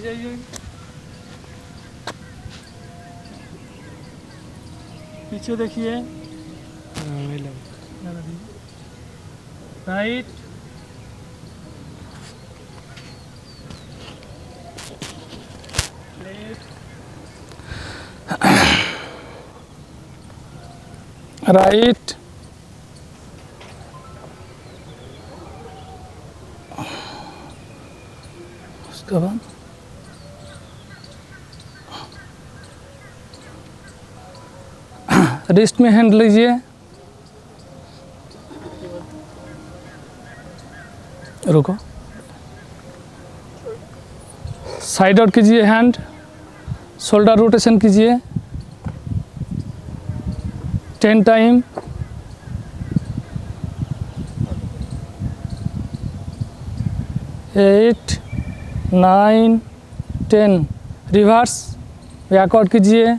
जाइए, पीछे देखिए, राइट, राइट, उसके बाद रिस्ट में हैंड लीजिए, रुको, साइड आउट कीजिए, हैंड शोल्डर रोटेशन कीजिए 10 टाइम, एट 9 10, रिवर्स बैकआउट कीजिए,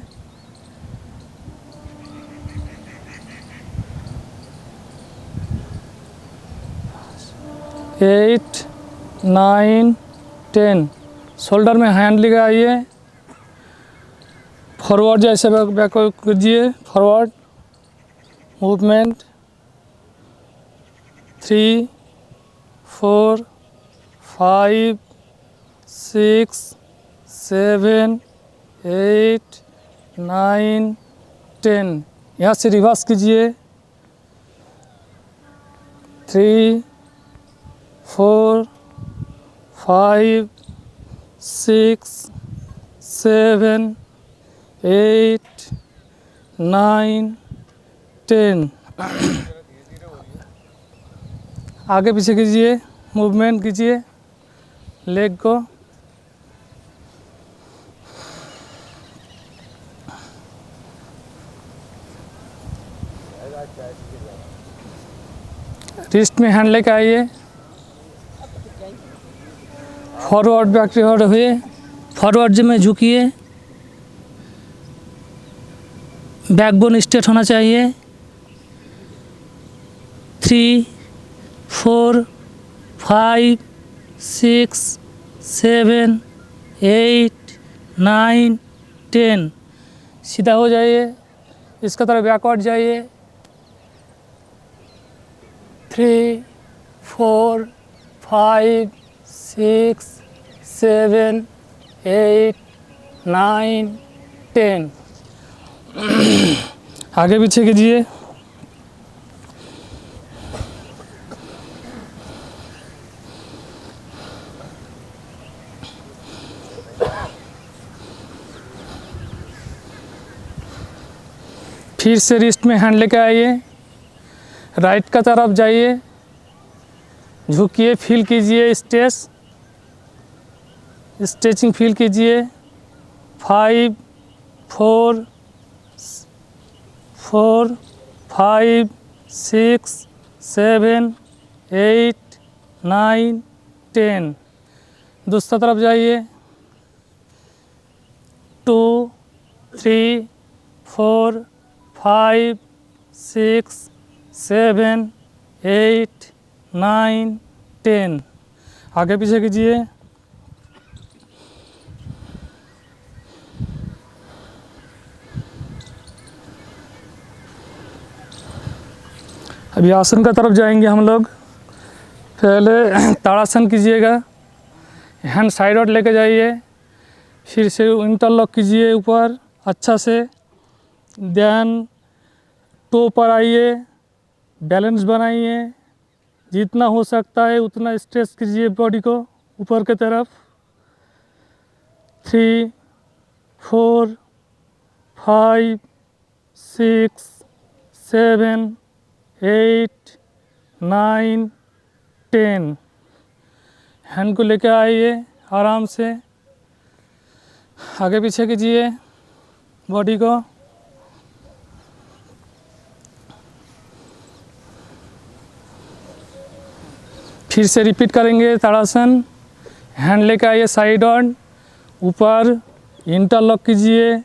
एट 9 10, शोल्डर में हैंड लगाइए, फॉरवर्ड जैसे बैकवर्ड कीजिए, फॉरवर्ड मूवमेंट 3 4 5 6 7 8 9 10, यहाँ से रिवर्स कीजिए 3 4 5 6 7 8 9 10, आगे पीछे कीजिए, मूवमेंट कीजिए लेग को, रिस्ट में हैंड लेके आइए, फॉरवर्ड बैकवर्ड हुए, फॉरवर्ड में झुकिए, बैकबोन स्ट्रेट होना चाहिए, 3 4 5 6 7 8 9 10, सीधा हो जाइए, इसका तरफ बैकवर्ड जाइए, 3 4 5 6 7 8 9 10, आगे पीछे कीजिए, फिर से रिस्ट में हैंड लेके आइए, राइट का तरफ जाइए, झुकिए, फील कीजिए, स्ट्रेचिंग फील कीजिए, 5 4 4 5 6 7 8 9 10, दूसरा तरफ जाइए, 2 3 4 5 6 7 8 9 10, आगे पीछे कीजिए, अभी आसन का तरफ जाएंगे हम लोग। पहले ताड़ासन कीजिएगा, हैंड साइड आउट लेके जाइए, फिर से इंटरलॉक कीजिए ऊपर अच्छा से, देन टो पर आइए, बैलेंस बनाइए, जितना हो सकता है उतना स्ट्रेच कीजिए बॉडी को ऊपर की तरफ, 3 4 5 6 7 8 9 10, हैंड को लेकर आइए, आराम से आगे पीछे कीजिए बॉडी को, फिर से रिपीट करेंगे ताड़ासन, हैंड लेकर आइए साइड ऑन, ऊपर इंटरलॉक कीजिए,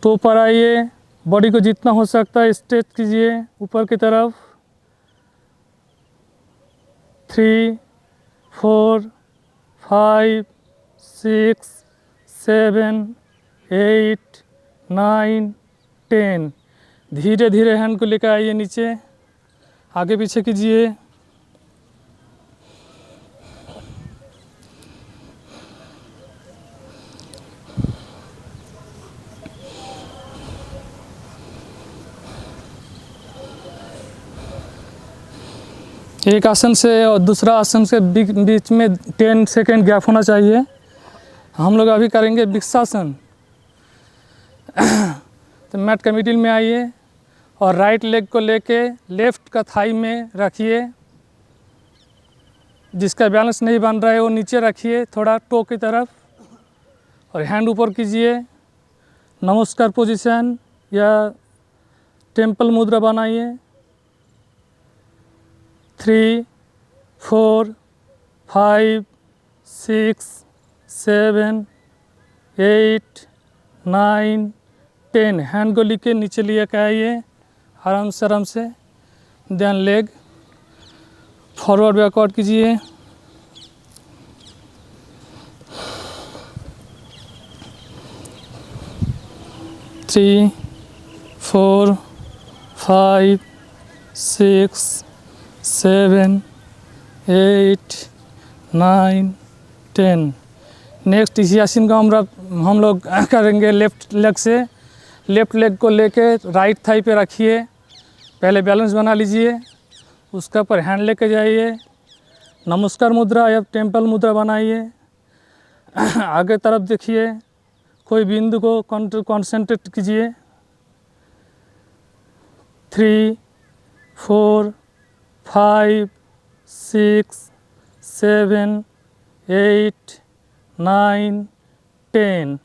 टो पर आइए, बॉडी को जितना हो सकता है स्ट्रेच कीजिए ऊपर की तरफ, 3 4 5 6 7 8 9 10। धीरे धीरे हैंड को लेकर आइए नीचे, आगे पीछे कीजिए। एक आसन से और दूसरा आसन से बीच में 10 सेकेंड गैप होना चाहिए। हम लोग अभी करेंगे वृक्षासन। तो मैट के मिडिल में आइए और राइट लेग को लेके लेफ्ट का थाई में रखिए। जिसका बैलेंस नहीं बन रहा है वो नीचे रखिए थोड़ा टो की तरफ, और हैंड ऊपर कीजिए। नमस्कार पोजीशन या टेम्पल मुद्रा बनाइए। 3 4 5 6 7 8 9 10। हैंड को लेके नीचे लिए आइए आराम से। देन लेग फॉरवर्ड बैकवर्ड कीजिए। थ्री 4 5 6 7 8 9 10। नेक्स्ट इसी आसन का हम लोग करेंगे लेफ्ट लेग से। लेफ्ट लेग को लेके राइट थाई पे रखिए, पहले बैलेंस बना लीजिए। उसका पर हैंड लेके जाइए, नमस्कार मुद्रा या टेम्पल मुद्रा बनाइए। आगे तरफ देखिए, कोई बिंदु को कॉन्सेंट्रेट कीजिए। 3 4 5 6 7 8 9 10।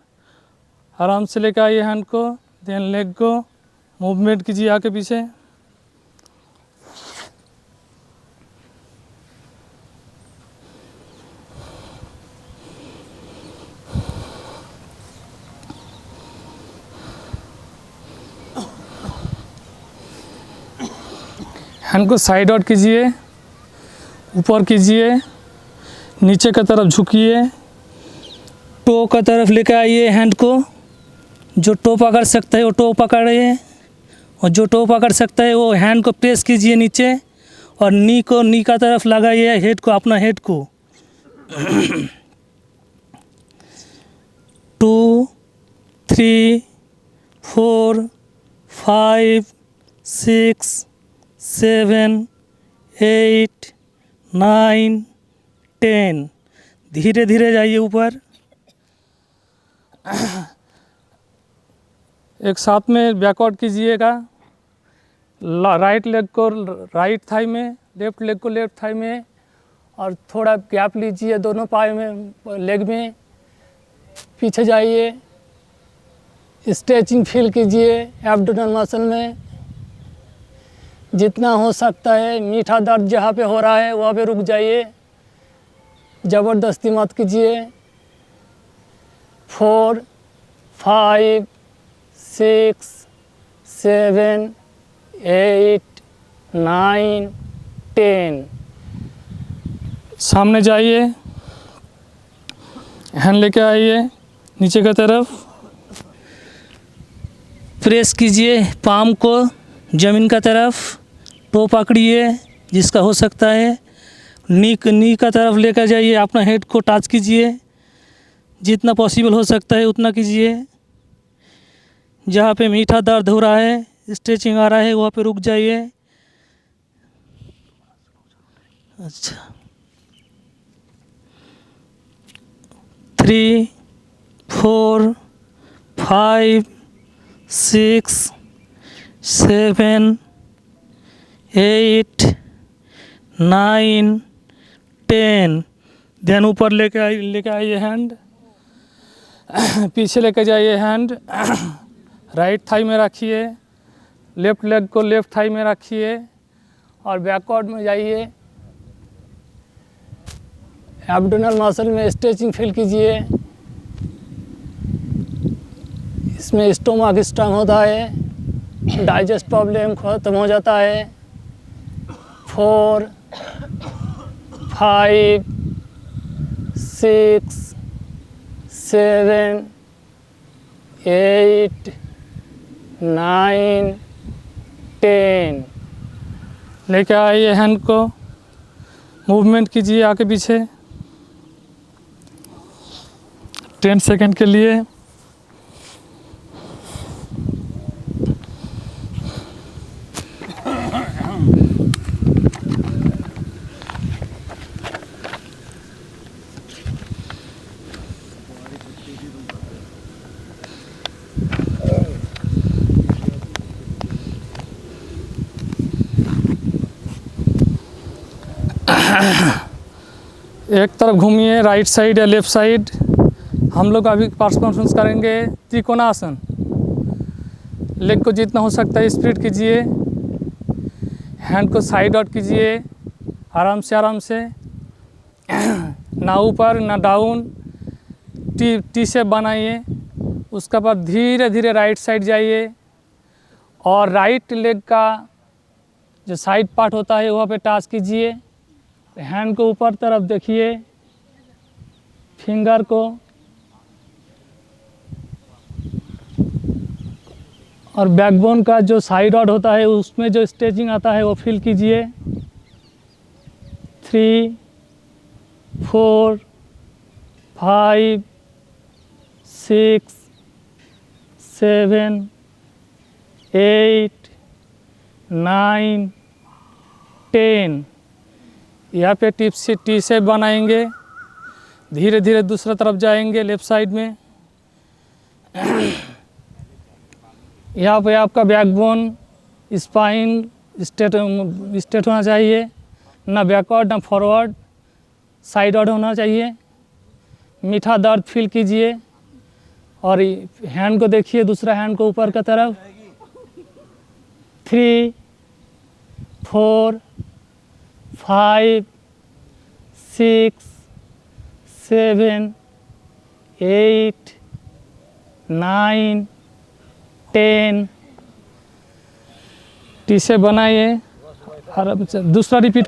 आराम से लेकर आइए हैंड को। देन लेग को मूवमेंट कीजिए आगे पीछे। हैंड को साइड आउट कीजिए, ऊपर कीजिए, नीचे की तरफ झुकिए, टो की तरफ लेकर आइए हैंड को। जो टो पकड़ सकता है वो टो पकड़िए, और जो टो पकड़ सकता है वो हैंड को प्रेस कीजिए नीचे, और नी को नी का तरफ लगाइए, हेड को अपना हेड को। 2 3 4 5 6 7 8 9 10। धीरे धीरे जाइए ऊपर। एक साथ में बैकवर्ड कीजिएगा। राइट लेग को राइट थाई में, लेफ्ट लेग को लेफ्ट थाई में, और थोड़ा गैप लीजिए दोनों पाए में, लेग में। पीछे जाइए, स्ट्रेचिंग फील कीजिए एब्डोमेनल मसल में। जितना हो सकता है मीठा दर्द जहाँ पे हो रहा है वहाँ पे रुक जाइए, ज़बरदस्ती मत कीजिए। 4 5 6 7 8 9 10। सामने जाइए, हैंड लेके आइए नीचे की तरफ, प्रेस कीजिए पाम को ज़मीन का तरफ, टो पकड़िए जिसका हो सकता है, नी का तरफ लेकर जाइए, अपना हेड को टच कीजिए, जितना पॉसिबल हो सकता है उतना कीजिए। जहाँ पे मीठा दर्द हो रहा है, स्ट्रेचिंग आ रहा है, वहाँ पे रुक जाइए। अच्छा, 3 4 5 6 7 8 9 10। ध्यान ऊपर लेके आइए हैंड, पीछे लेके जाइए हैंड, राइट थाई में रखिए, लेफ्ट लेग को लेफ्ट थाई में रखिए, और बैकवर्ड में जाइए। एब्डोमेनल मसल में स्ट्रेचिंग फील कीजिए। इसमें स्टोमक स्ट्रांग होता है, डाइजेस्ट प्रॉब्लम ख़त्म हो जाता है। 4 5 6 7 8 9 10। लेके आइए हैंड को, मूवमेंट कीजिए आगे पीछे 10 सेकंड के लिए। एक तरफ घूमिए, राइट साइड या लेफ़्ट साइड। हम लोग अभी परफॉर्मेंस करेंगे त्रिकोणासन। लेग को जितना हो सकता है स्प्लिट कीजिए, हैंड को साइड आउट कीजिए आराम से ना ऊपर ना डाउन, टी शेप बनाइए। उसके बाद धीरे धीरे राइट साइड जाइए और राइट लेग का जो साइड पार्ट होता है वहाँ पे टच कीजिए। हैंड को ऊपर तरफ देखिए, फिंगर को, और बैकबोन का जो साइड आउट होता है उसमें जो स्ट्रेचिंग आता है वो फील कीजिए। 3 4 5 6 7 8 9 10। यहाँ पे टी शेप बनाएंगे, धीरे धीरे दूसरा तरफ जाएंगे लेफ़्ट साइड में। यहाँ पे आपका बैकबोन, स्पाइन स्ट्रेट होना चाहिए, ना बैकवर्ड ना फॉरवर्ड, साइड आउट होना चाहिए। मीठा दर्द फील कीजिए और हैंड को देखिए, दूसरा हैंड को ऊपर की तरफ। 3 4 5 6 7 8 9 10। टी शेप बनाइए और दूसरा रिपीट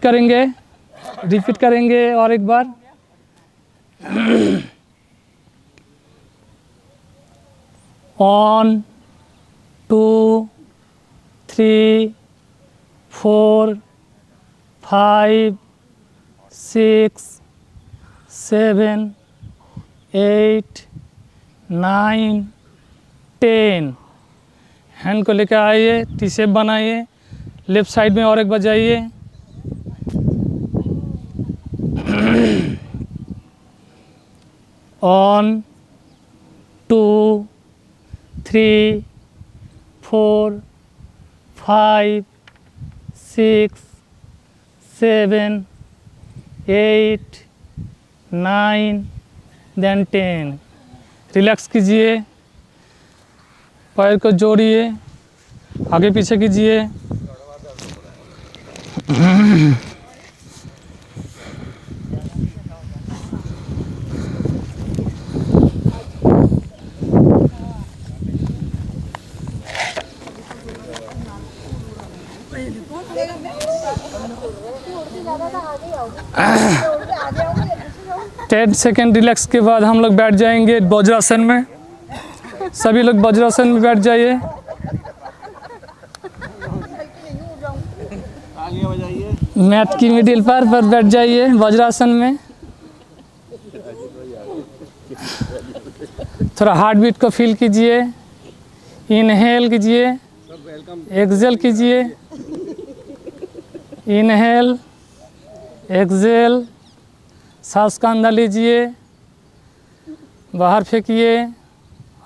करेंगे और एक बार। 1 2 3 4 5 6 7 8 9 10। हैंड को लेकर आइए, टी शेप बनाइए, लेफ़्ट साइड में और एक बार जाइए। 1 2 3 4 5 6 7 8 9 देन 10। रिलैक्स कीजिए, पैर को जोड़िए, आगे पीछे कीजिए। टेन सेकेंड रिलैक्स के बाद हम लोग बैठ जाएंगे वज्रासन में। सभी लोग वज्रासन में बैठ जाइए। मैट की मिडिल पर बैठ जाइए वज्रासन में। थोड़ा हार्ट बीट को फील कीजिए, इनहेल कीजिए, एक्सहेल कीजिए, इनहेल एक्सहेल, सांस का अंदर लीजिए, बाहर फेंकिए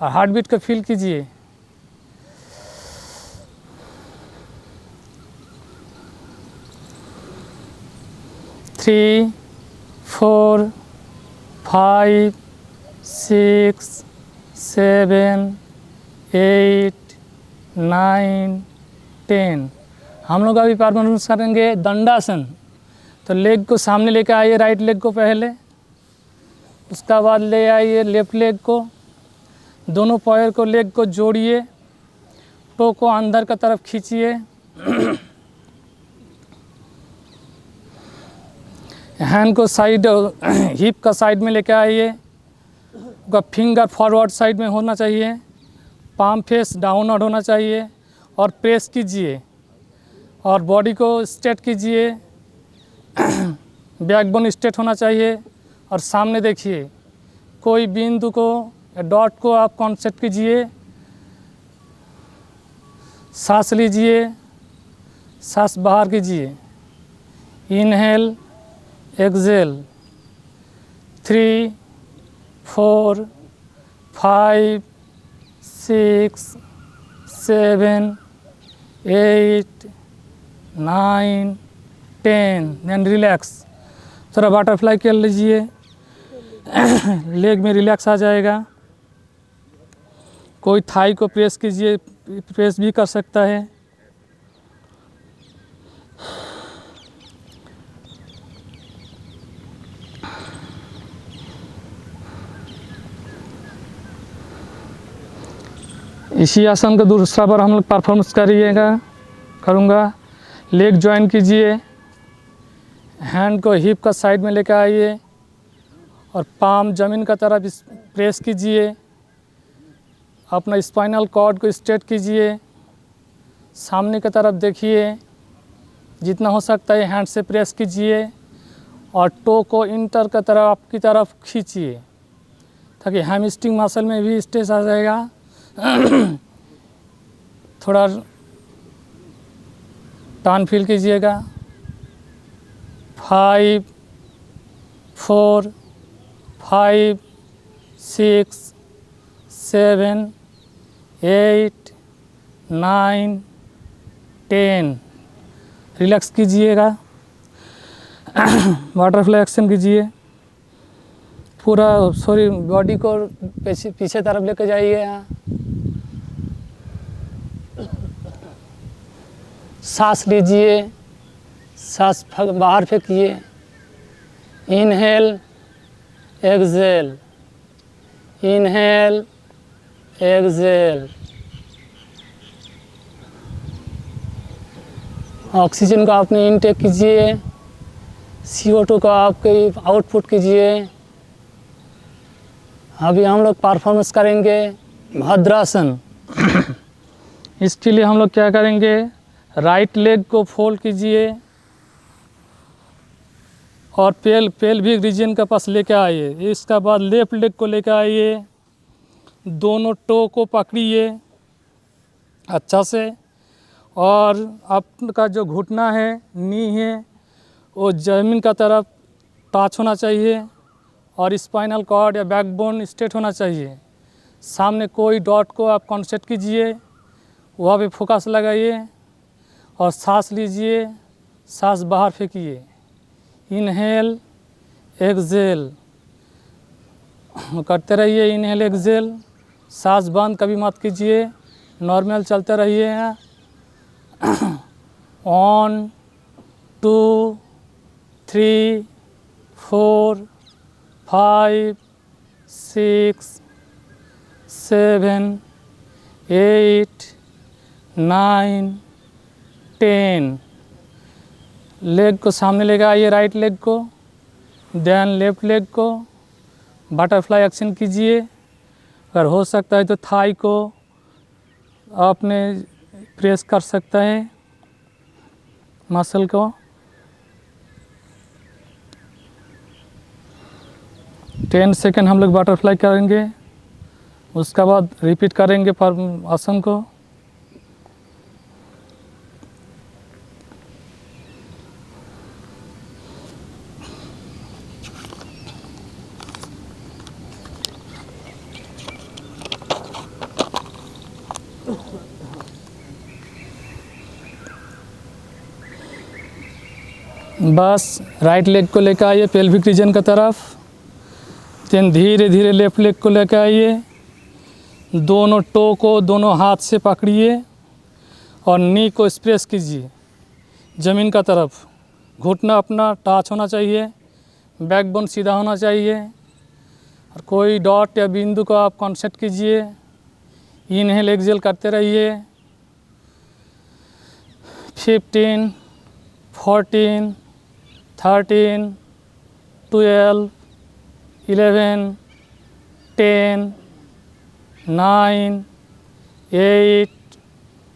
और हार्ट बीट को फील कीजिए। थ्री 4 5 6 7 8 9 10। हम लोग अभी परफॉर्मेंस करेंगे दंडासन। तो लेग को सामने लेकर आइए, राइट लेग को पहले, उसका बाद ले आइए लेफ्ट लेग को। दोनों पैर को, लेग को जोड़िए, टो को अंदर की तरफ खींचिए। हैंड को साइड हिप का साइड में लेकर आइए, आपका फिंगर फॉरवर्ड साइड में होना चाहिए, पाम फेस डाउनवर्ड होना चाहिए और प्रेस कीजिए और बॉडी को स्ट्रेट कीजिए। बैकबोन स्ट्रेट होना चाहिए और सामने देखिए, कोई बिंदु को या डॉट को आप कॉन्सेंट्रेट कीजिए। सांस लीजिए, सांस बाहर कीजिए। Inhale, exhale. 3, 4, 5, 6, 7, 8, 9, 10। Then relax. थोड़ा बटरफ्लाई कर लीजिए, लेग में रिलैक्स आ जाएगा। कोई थाई को प्रेस कीजिए, प्रेस भी कर सकता है। इसी आसन का दूसरा बार हम लोग परफॉर्मेंस करूँगा। लेग ज्वाइन कीजिए, हैंड को हिप का साइड में लेकर आइए और पाम ज़मीन का तरफ प्रेस कीजिए। अपना स्पाइनल कॉर्ड को स्ट्रेट कीजिए, सामने की तरफ देखिए, जितना हो सकता है हैंड से प्रेस कीजिए और टो को इंटर की तरफ आपकी तरफ खींचिए ताकि हैमस्ट्रिंग मसल में भी स्ट्रेस आ जाएगा। थोड़ा टर्न फील कीजिएगा। 5, 4, 5, 6, 7, 8, 9, 10। रिलैक्स कीजिएगा। बटरफ्लाई एक्शन कीजिए। पूरा बॉडी को पीछे तरफ लेकर जाइए। सांस लीजिए, सांस बाहर फेंकिए। Inhale, exhale, inhale, exhale. Oxygen का आपने इनटेक कीजिए, CO2 का आपके आउटपुट कीजिए। अभी हम लोग परफॉर्मेंस करेंगे भद्रासन। इसके लिए हम लोग क्या करेंगे, राइट लेग को फोल्ड कीजिए और पेल्विक रीजन के पास लेकर आइए। इसके बाद लेफ्ट लेग को लेकर आइए, दोनों टो को पकड़िए अच्छा से और आपका जो घुटना है, नी है, वो ज़मीन का तरफ टच होना चाहिए और स्पाइनल कॉर्ड या बैकबोन स्ट्रेट होना चाहिए। सामने कोई डॉट को आप कॉन्सेंट्रेट कीजिए, वहाँ पे फोकस लगाइए और सांस लीजिए, सांस बाहर फेंकिए। इनहेल, एक्सहेल करते रहिए। Inhale, exhale. सांस बंद कभी मत कीजिए, नॉर्मल चलते रहिए। 1, 2, 3, 4, 5, 6, 7, 8, 9, 10। लेग को सामने लेकर आइए, राइट लेग को, देन लेफ्ट लेग को। बटरफ्लाई एक्शन कीजिए। अगर हो सकता है तो थाई को आपने प्रेस कर सकता है मसल को। 10 सेकंड हम लोग बटरफ्लाई करेंगे, उसके बाद रिपीट करेंगे आसन को। बस राइट लेग को लेकर आइए पेल्विक रीजन की तरफ, देन धीरे धीरे लेफ्ट लेग को लेकर आइए। दोनों टो को दोनों हाथ से पकड़िए और नी को स्प्रेस कीजिए ज़मीन का तरफ। घुटना अपना टच होना चाहिए, बैकबोन सीधा होना चाहिए और कोई डॉट या बिंदु को आप कॉन्सेंट्रेट कीजिए। इनहेल, एक्सहेल करते रहिए। 15, 14, 13, 12, 11, 10, 9, 8,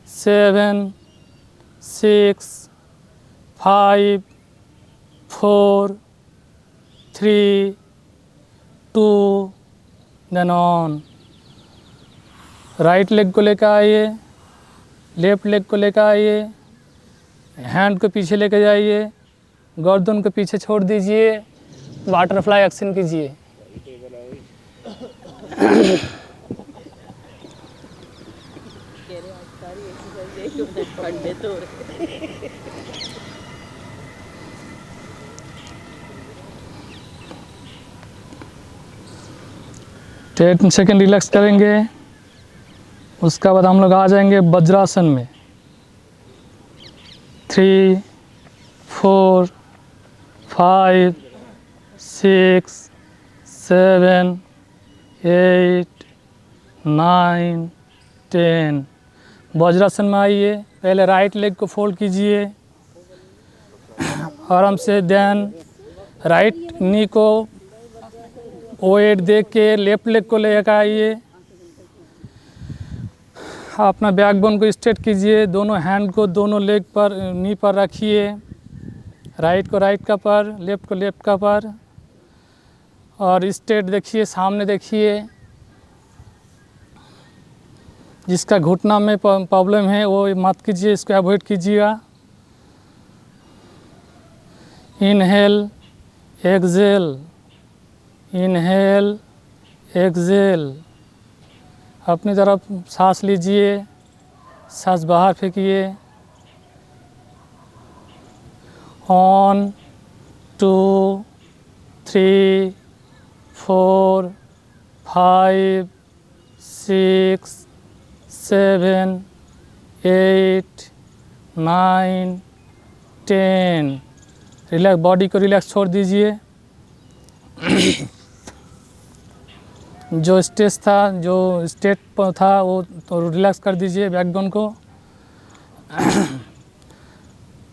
7, 6, 5, 4, 3, 2, देन ऑन। राइट लेग को लेकर आइए, लेफ्ट लेग को लेकर आइए, हैंड को पीछे लेकर जाइए, गर्दन को पीछे छोड़ दीजिए, बटरफ्लाई एक्शन कीजिए। टेन सेकेंड रिलैक्स करेंगे। उसका बाद हम लोग आ जाएंगे वज्रासन में। 3, 4, 5, 6, 7, 8, 9, 10। वज्रासन में आइए। पहले राइट लेग को फोल्ड कीजिए आराम से, देन राइट नी को वेट दे के लेफ्ट लेग को लेकर आइए। अपना बैकबोन को स्ट्रेट कीजिए, दोनों हैंड को दोनों लेग पर नी पर रखिए, राइट को राइट का पर, लेफ्ट को लेफ्ट का पर, और स्ट्रेट देखिए, सामने देखिए। जिसका घुटना में प्रॉब्लम है वो मत कीजिए, इसको अवॉइड कीजिएगा। Inhale, exhale, inhale, exhale. अपनी तरफ सांस लीजिए, सांस बाहर फेंकिए। ऑन, 2, 3, 4, 5, 6, 7, 8, 9, 10। रिलैक्स, बॉडी को रिलैक्स छोड़ दीजिए। जो स्ट्रेस था, जो स्टेट पर था, वो तो रिलैक्स कर दीजिए बैकबोन को।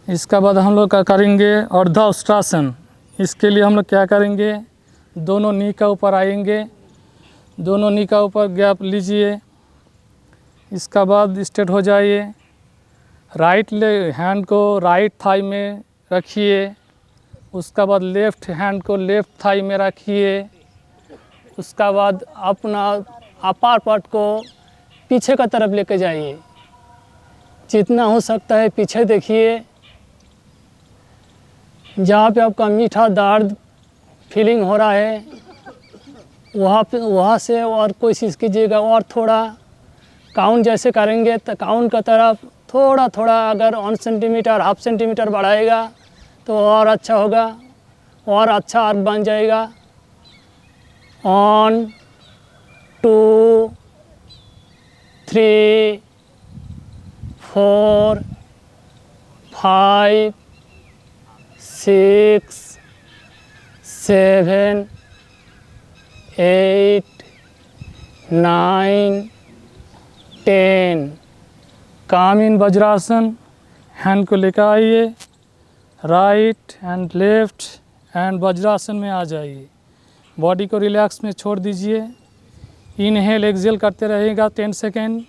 इसका बाद हम लोग क्या करेंगे, अर्धाउष्ट्रासन। इसके लिए हम लोग क्या करेंगे, दोनों नी का ऊपर आएंगे, दोनों नी का ऊपर गैप लीजिए। इसका बाद स्ट्रेट हो जाइए। राइट हैंड को राइट थाई में रखिए। उसका बाद लेफ्ट हैंड को लेफ्ट थाई में रखिए। उसका बाद अपना अपर पार्ट को पीछे का तरफ लेके जाइए, जितना हो सकता है पीछे देखिए। जहाँ पे आपका मीठा दर्द फीलिंग हो रहा है वहाँ से और कोशिश कीजिएगा, और थोड़ा काउंट जैसे करेंगे तो काउंट का तरफ थोड़ा थोड़ा अगर 1 सेंटीमीटर, हाफ सेंटीमीटर बढ़ाएगा तो और अच्छा होगा, और अच्छा आर्क बन जाएगा। 1, 2, 3, 4, 5, 6, 7, 8, 9, 10। काम इन वज्रासन। हैंड को लेकर आइए, right and left and vajrasana में आ जाइए। बॉडी को रिलैक्स में छोड़ दीजिए। इनहेल एक्सहेल करते रहेगा 10 second.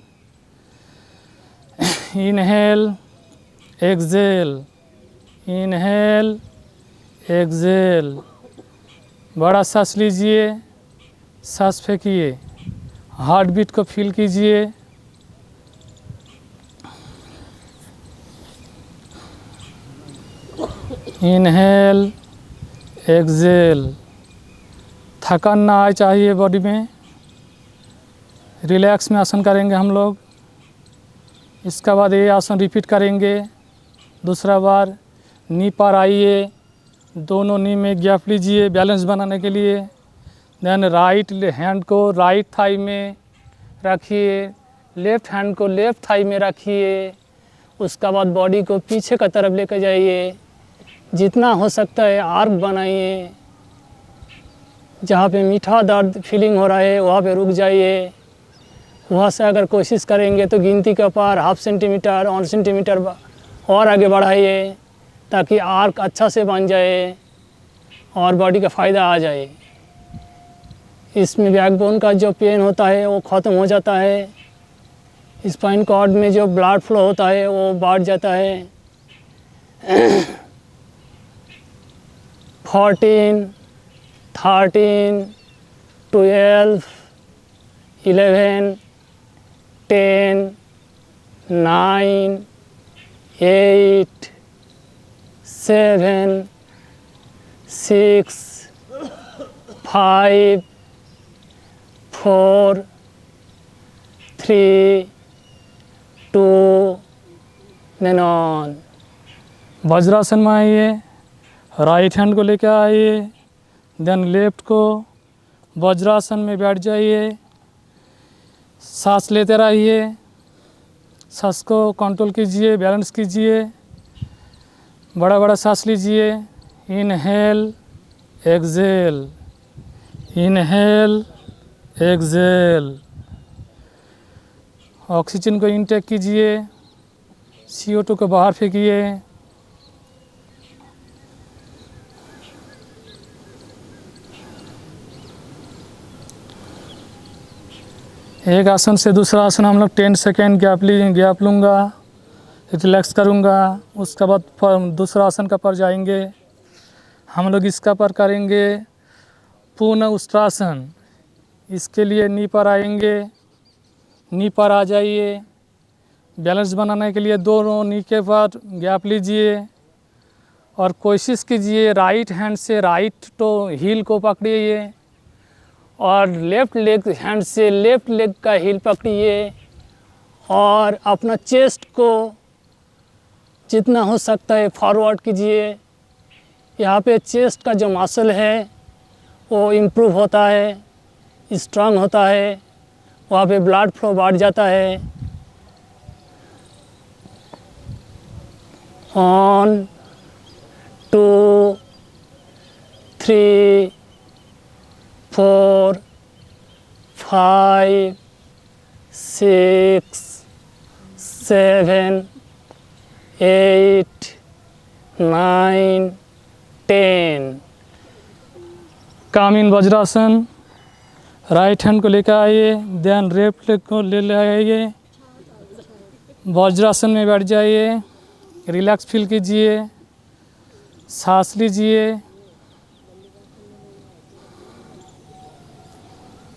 Inhale, exhale, inhale, exhale. बड़ा सांस लीजिए, सांस फेंकिए, हार्ट बीट को फील कीजिए। Inhale, exhale. थकान ना आए चाहिए बॉडी में। रिलैक्स में आसन करेंगे हम लोग। इसका बाद ये आसन रिपीट करेंगे। दूसरा बार नी पर आइए, दोनों नी में गैप लीजिए बैलेंस बनाने के लिए। देन राइट हैंड को राइट थाई में रखिए, लेफ्ट हैंड को लेफ्ट थाई में रखिए। उसका बाद बॉडी को पीछे का तरफ लेकर जाइए, जितना हो सकता है आर्क बनाइए। जहाँ पे मीठा दर्द फीलिंग हो रहा है वहाँ पे रुक जाइए। वहाँ से अगर कोशिश करेंगे तो गिनती के पार हाफ सेंटीमीटर, 1 सेंटीमीटर और आगे बढ़ाइए, ताकि आर्क अच्छा से बन जाए और बॉडी का फ़ायदा आ जाए। इसमें बैकबोन का जो पेन होता है वो ख़त्म हो जाता है। स्पाइन कॉर्ड में जो ब्लड फ्लो होता है वो बढ़ जाता है। 14, 13, 12, 11, 10, 9, 8, 7, 6, 5, 4, 3, 2 and on। वज्रासन में आइए, राइट हैंड को लेकर आइए, देन लेफ्ट को वज्रासन में बैठ जाइए। सांस लेते रहिए, सांस को कंट्रोल कीजिए, बैलेंस कीजिए। बड़ा बड़ा सांस लीजिए। Inhale, exhale, inhale, exhale. Oxygen को इनटेक कीजिए, CO2 को बाहर फेंकिए। एक आसन से दूसरा आसन हम लोग 10 सेकेंड गैप लूँगा, रिलैक्स करूँगा। उसके बाद दूसरा आसन का पर जाएंगे। हम लोग इसका पर करेंगे पूर्ण उष्ट्रासन। इसके लिए नी पर आएंगे, नी पर आ जाइए। बैलेंस बनाने के लिए दोनों नी के पर गैप लीजिए और कोशिश कीजिए राइट हैंड से राइट टो हील को पकड़िए और लेफ़्ट लेग हैंड से लेफ़्ट लेग का हील पकड़िए और अपना चेस्ट को जितना हो सकता है फॉरवर्ड कीजिए। यहाँ पे चेस्ट का जो मसल है वो इम्प्रूव होता है, स्ट्रांग होता है, वहाँ पे ब्लड फ्लो बढ़ जाता है। 1, 2, 3, 4, 5, 6, 7, 8, 9, 10। काम इन वज्रासन। राइट हैंड को लेकर आइए, ध्यान लेफ्ट लेग को ले आइए। वज्रासन में बैठ जाइए, रिलैक्स फील कीजिए, सांस लीजिए।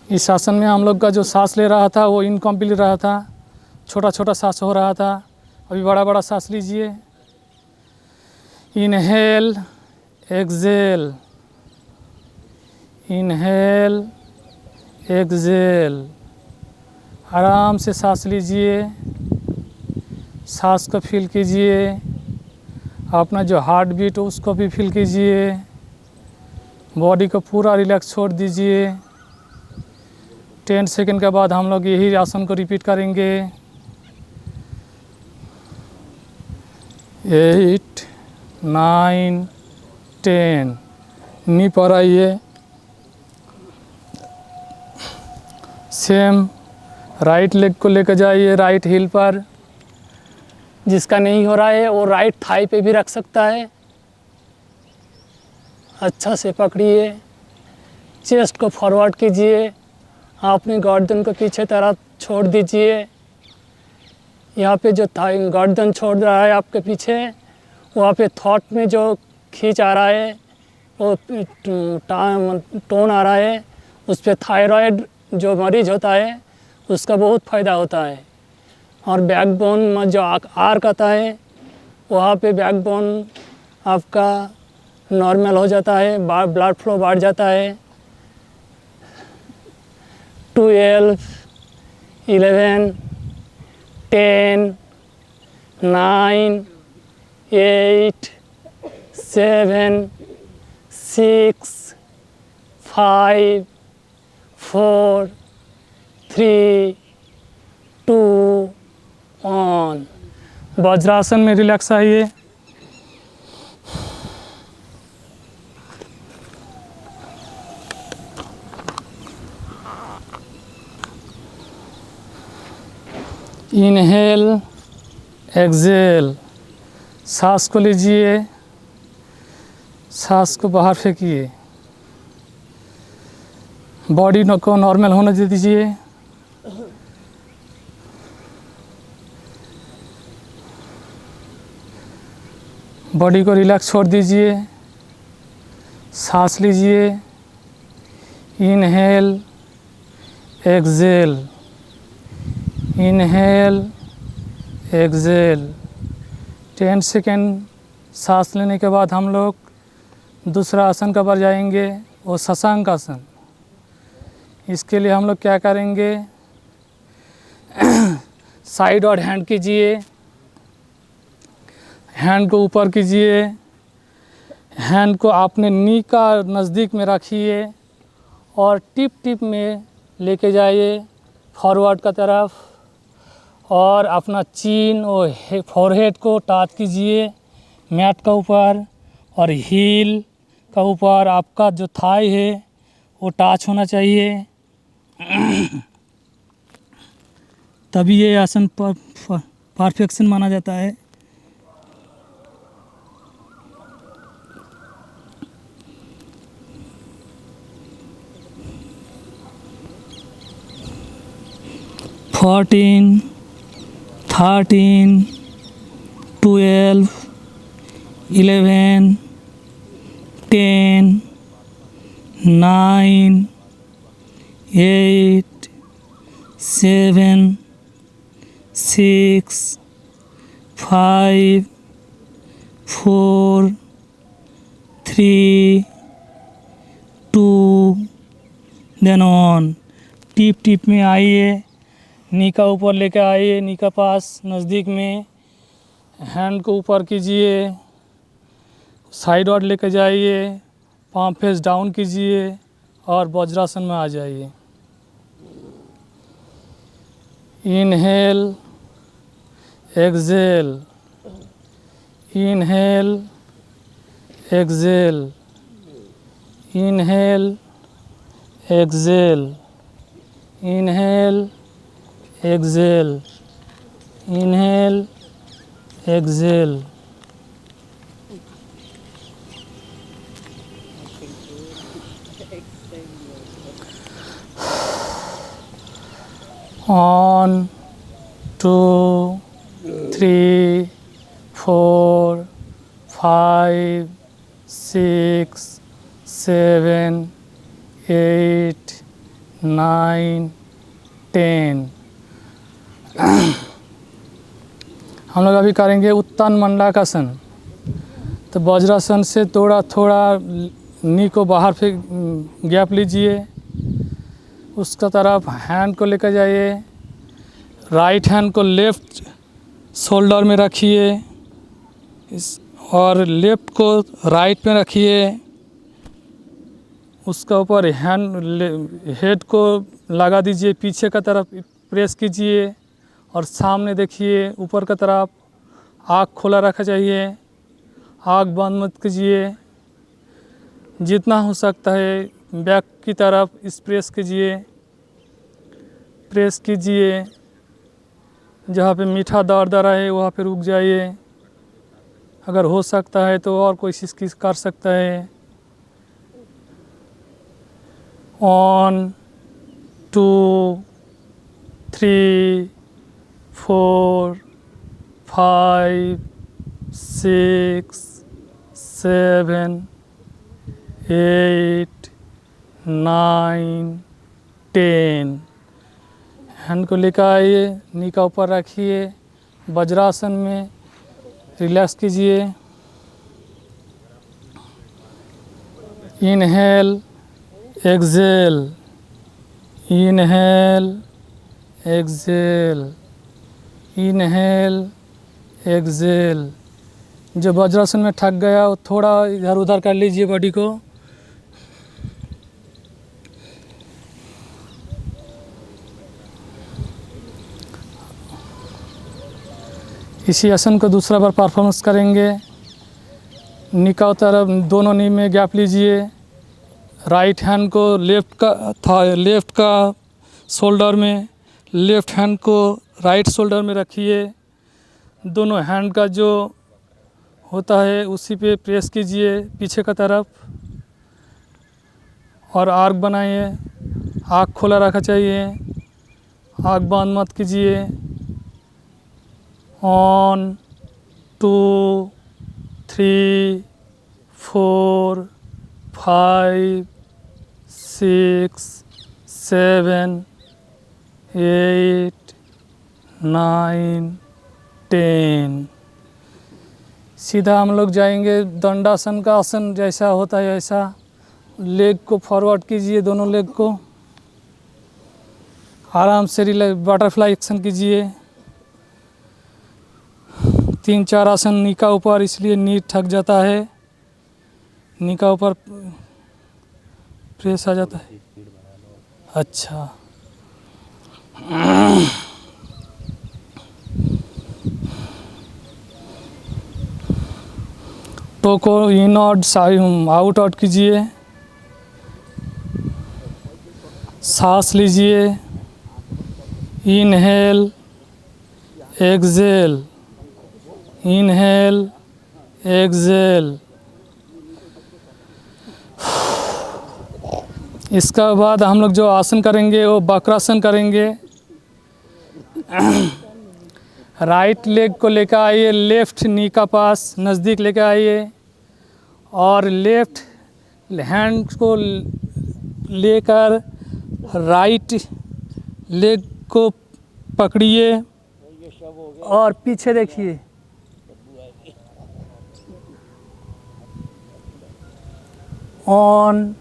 इस आसन में हम लोग का जो सांस ले रहा था वो इनकम्प्लीट रहा था, छोटा छोटा सांस हो रहा था। अभी बड़ा बड़ा सांस लीजिए। Inhale, exhale, inhale, exhale. आराम से सांस लीजिए, सांस को फील कीजिए। अपना जो हार्ट बीट है उसको भी फील कीजिए। बॉडी को पूरा रिलैक्स छोड़ दीजिए। 10 सेकंड के बाद हम लोग यही आसन को रिपीट करेंगे। 8, 9, 10। नी पर आइए। सेम राइट लेग को लेकर जाइए राइट हील पर। जिसका नहीं हो रहा है वो राइट थाई पे भी रख सकता है। अच्छा से पकड़िए, चेस्ट को फॉरवर्ड कीजिए, अपनी गर्दन को पीछे तरफ छोड़ दीजिए। यहाँ पे जो थाई गर्दन छोड़ रहा है आपके पीछे, वहाँ पे थॉट में जो खींच आ रहा है, वो टोन आ रहा है, उस पर थायराइड जो मरीज होता है उसका बहुत फ़ायदा होता है। और बैकबोन में जो आर्क आता है वहाँ पे बैकबोन आपका नॉर्मल हो जाता है, ब्लड फ्लो बढ़ जाता है। 12, 11, 10, 9, 8, 7, 6, 5, 4, 3, 2, 1। वज्रासन में रिलैक्स आइए। Inhale, exhale. सांस को लीजिए, सांस को बाहर फेंकिए। बॉडी को नॉर्मल होने दे दीजिए। बॉडी को रिलैक्स छोड़ दीजिए। सांस लीजिए। Inhale, exhale, inhale, exhale. 10 second सांस लेने के बाद हम लोग दूसरा आसन का पर जाएंगे, वो शशांक आसन। इसके लिए हम लोग क्या करेंगे, साइड और हैंड कीजिए। हैंड को ऊपर कीजिए। हैंड को अपने नी का नज़दीक में रखिए और टिप टिप में लेके जाइए फॉरवर्ड का तरफ। और अपना चीन और फोरहेड को टच कीजिए मैट का ऊपर, और हील का ऊपर आपका जो थाई है वो टच होना चाहिए। तभी ये आसन परफेक्शन माना जाता है। 14, 13, 12, 11, 10, 9, 8, 7, 6, 5, 4, 3, 2, देन ऑन। टिप टिप में आइए, नी का ऊपर लेके आइए, नी का पास नज़दीक में। हैंड को ऊपर कीजिए, साइड और लेके जाइए, पाम फेस डाउन कीजिए और वज्रासन में आ जाइए। Inhale, exhale, inhale, exhale, inhale, exhale, inhale, exhale, inhale, exhale. On 2, 3, 4, 5, 6, 7, 8, 9, 10। हम लोग अभी करेंगे उत्तान मंडलाकासन। तो वज्रासन से थोड़ा थोड़ा नी को बाहर फिर गैप लीजिए, उसका तरफ हैंड को लेकर जाइए। राइट हैंड को लेफ़्ट शोल्डर में रखिए और लेफ़्ट को राइट में रखिए। उसका ऊपर हेड को लगा दीजिए, पीछे का तरफ प्रेस कीजिए और सामने देखिए ऊपर का तरफ। आँख खोला रखा चाहिए, आँख बंद मत कीजिए। जितना हो सकता है बैक की तरफ इस प्रेस कीजिए, प्रेस कीजिए। जहाँ पे मीठा दर्द आ रहा है वहाँ पे रुक जाइए। अगर हो सकता है तो और कोशिश कर सकता है। On 2, 3, 4, 5, 6, 7, 8, 9, 10। हैंड को लेकर आइए, नी का ऊपर रखिए, वज्रासन में रिलैक्स कीजिए। Inhale, exhale, inhale, exhale, inhale, exhale. जो वज्रासन में थक गया वो थोड़ा इधर उधर कर लीजिए बॉडी को। इसी आसन को दूसरा बार परफॉर्मेंस करेंगे। नी का तरफ दोनों नी में गैप लीजिए। राइट हैंड को लेफ़्ट का शोल्डर में, लेफ़्ट हैंड को राइट शोल्डर में रखिए। दोनों हैंड का जो होता है उसी पे प्रेस कीजिए पीछे का तरफ और आर्क बनाइए। आँख खोला रखा चाहिए, आँख बंद मत कीजिए। 1 2 3 4 5 6 7 8 9 10। सीधा हम लोग जाएंगे दंडासन का आसन जैसा होता है ऐसा। लेग को फॉरवर्ड कीजिए, दोनों लेग को आराम से रिलैक्स बटरफ्लाई एक्शन कीजिए। 3-4 आसन नी का ऊपर, इसलिए नी थक जाता है, नी का ऊपर प्रेस आ जाता है। अच्छा, टो को इन और आउट आउट कीजिए, सांस लीजिए, इनहेल एक्सहेल, इनहेल एक्सहेल। इसका बाद हम लोग जो आसन करेंगे वो वक्रासन करेंगे। राइट लेग को लेकर आइए, लेफ्ट नी का पास नज़दीक लेकर आइए और लेफ्ट हैंड को लेकर राइट लेग को पकड़िए और पीछे देखिए। 1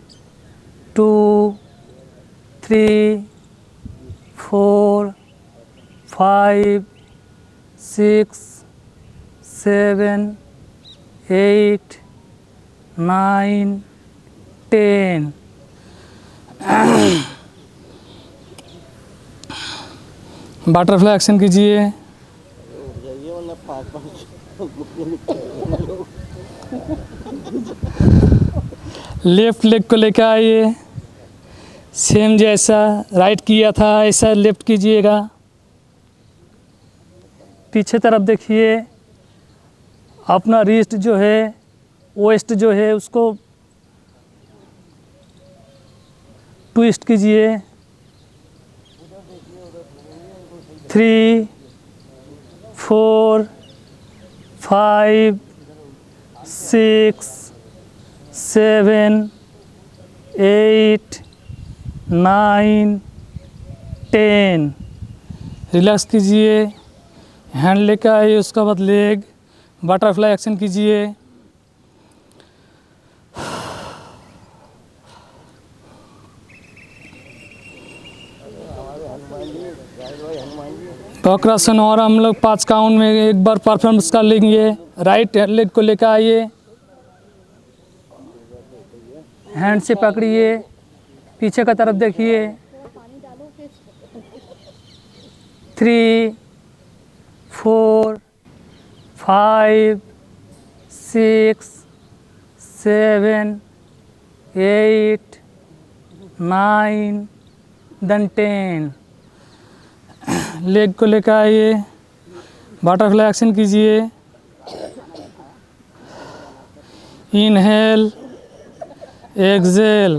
2 3 4 5 6 7 8 9 10। बटरफ्लाई एक्शन कीजिए। लेफ्ट लेग को लेकर आइए, सेम जैसा राइट किया था ऐसा लेफ्ट कीजिएगा। पीछे तरफ देखिए, अपना रिस्ट जो है, वेस्ट जो है उसको ट्विस्ट कीजिए। 3 4 5 6 7 8 9 10। रिलैक्स कीजिए, हैंड लेकर आइए, उसका बाद लेग बटरफ्लाई एक्शन कीजिए। वक्रासन और हम लोग 5 काउंट में एक बार परफॉर्मेंस कर लेंगे। राइट लेग को लेकर आइए, हैंड से पकड़िए, पीछे का तरफ देखिए। 3 4 5 6 7 8 9 देन 10। लेग को लेकर आइए, बटरफ्लाई एक्शन कीजिए। Inhale exhale,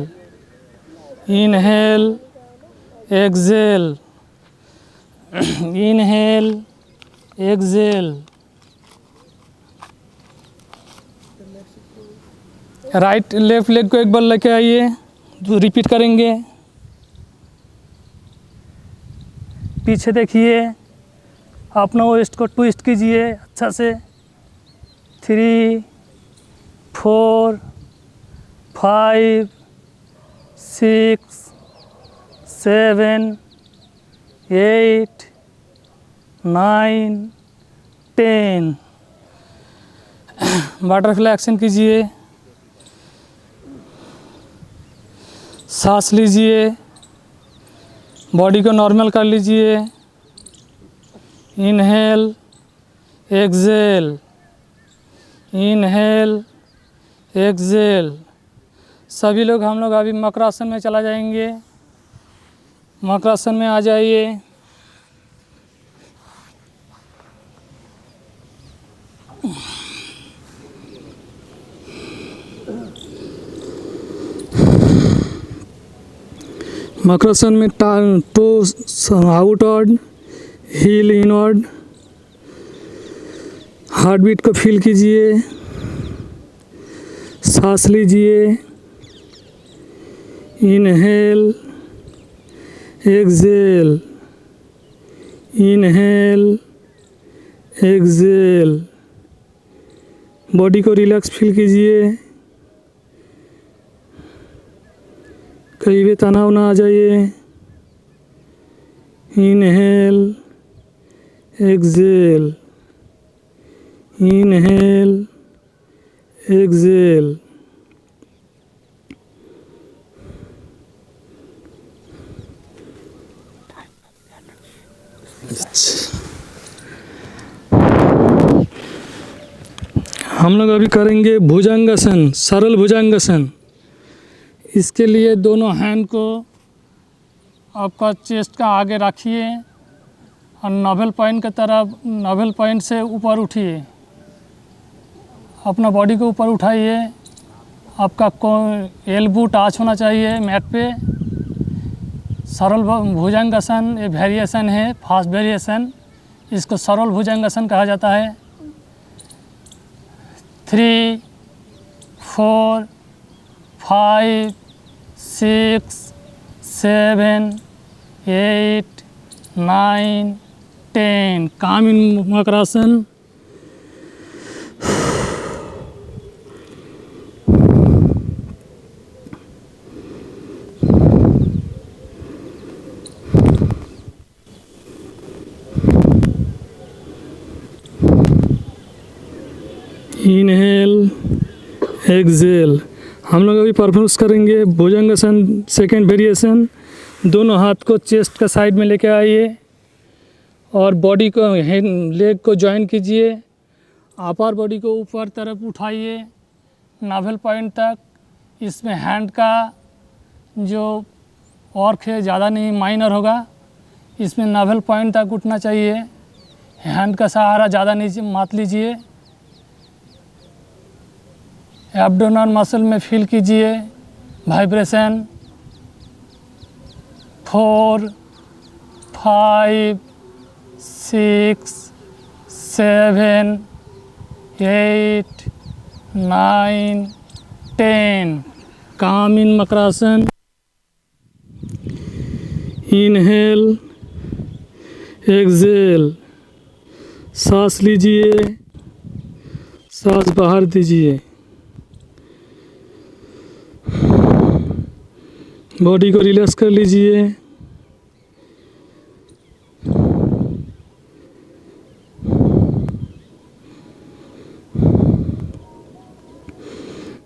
inhale exhale, inhale exhale. Right left leg को एक बार लेके आइए, रिपीट करेंगे। पीछे देखिए, अपना वेस्ट को ट्विस्ट कीजिए अच्छा से। 3 4 5 6 7 8 9 10। बटरफ्लाई एक्शन कीजिए, सांस लीजिए, बॉडी को नॉर्मल कर लीजिए। Inhale exhale, inhale exhale. सभी लोग हम लोग अभी मकरासन में चला जाएंगे। मकरासन में आ जाइए। मकरासन में toe outward, heel inward. Heart beat को फील कीजिए, सांस लीजिए, inhale, exhale, inhale, exhale. Body को रिलैक्स फील कीजिए, कहीं भी तनाव ना आ जाइए। Inhale, exhale, inhale, exhale. हम लोग अभी करेंगे भुजंगासन, सरल भुजंगासन। इसके लिए दोनों हैंड को आपका चेस्ट का आगे रखिए और नाभल पॉइंट की तरफ, नाभल पॉइंट से ऊपर उठिए। अपना बॉडी को ऊपर उठाइए। आपका एल्बो टच होना चाहिए मैट पे। सरल भुजंगासन एक वेरिएशन है, फास्ट वेरिएशन। इसको सरल भुजंगासन कहा जाता है। 3, 4, 5, 6, 7, 8, 9, 10। काम इन मकरासन। Inhale, exhale. हम लोग अभी परफॉर्मेंस करेंगे भुजंगासन सेकेंड वेरिएशन। दोनों हाथ को चेस्ट का साइड में लेके आइए और बॉडी को लेग को जॉइन कीजिए। अपर बॉडी को ऊपर तरफ उठाइए नाभल पॉइंट तक। इसमें हैंड का जो ऑर्क है ज़्यादा नहीं, माइनर होगा। इसमें नाभल पॉइंट तक उठना चाहिए। हैंड का सहारा ज़्यादा नहीं मत लीजिए। एब्डोमेन मसल में फील कीजिए वाइब्रेशन। 4, 5, 6, 7, 8, 9, 10। काम इन मकरासन। Inhale, exhale. सांस लीजिए, सांस बाहर दीजिए। बॉडी को रिलैक्स कर लीजिए।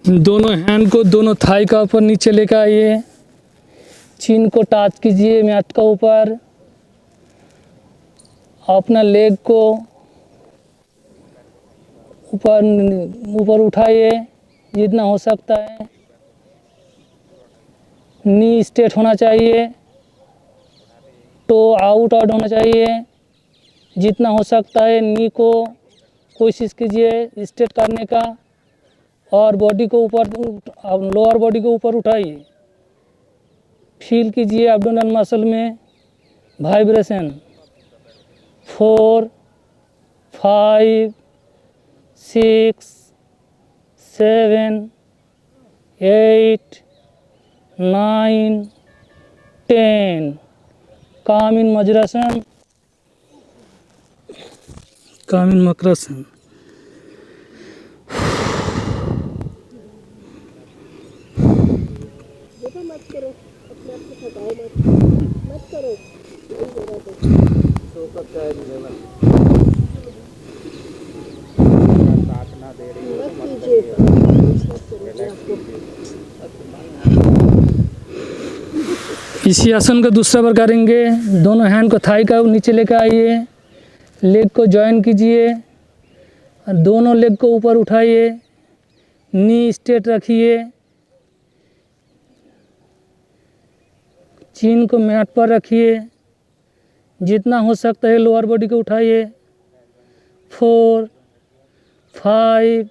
दोनों हैंड को दोनों थाई का ऊपर नीचे लेकर आइए। चिन को टच कीजिए मैट का ऊपर। अपना लेग को ऊपर उठाइए जितना हो सकता है। नी स्ट्रेट होना चाहिए, टो आउट होना चाहिए। जितना हो सकता है नी को कोशिश कीजिए स्ट्रेट करने का और बॉडी को ऊपर, लोअर बॉडी को ऊपर उठाइए। फील कीजिए एब्डोमेन मसल में वाइब्रेशन। 4, 5, 6, 7, 8, 9, 10। काम इन वज्रासन, काम इन मकरासन। इसी आसन का दूसरा बार करेंगे। दोनों हैंड को थाई का नीचे लेकर आइए। लेग को जॉइन कीजिए और दोनों लेग को ऊपर उठाइए। नी स्ट्रेट रखिए। चिन को मैट पर रखिए। जितना हो सकता है लोअर बॉडी को उठाइए। 4, 5,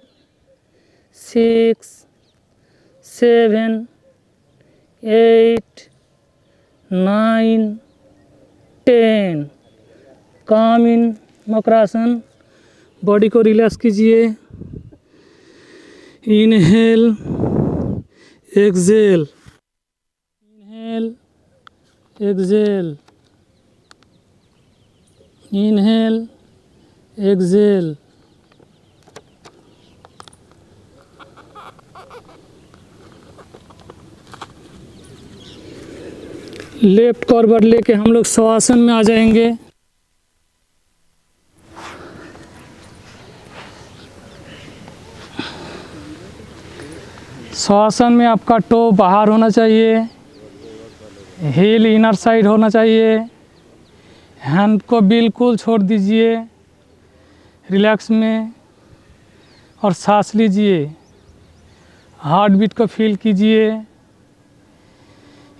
6, 7, 8, 9, 10। काम इन मकरासन। बॉडी को रिलैक्स कीजिए। Inhale, exhale, inhale, exhale, inhale, exhale. Left forward लेके हम लोग शवासन में आ जाएंगे। शवासन में आपका टो बाहर होना चाहिए, हील इनर साइड होना चाहिए। हैंड को बिल्कुल छोड़ दीजिए रिलैक्स में और सांस लीजिए। हार्ट बीट को फील कीजिए।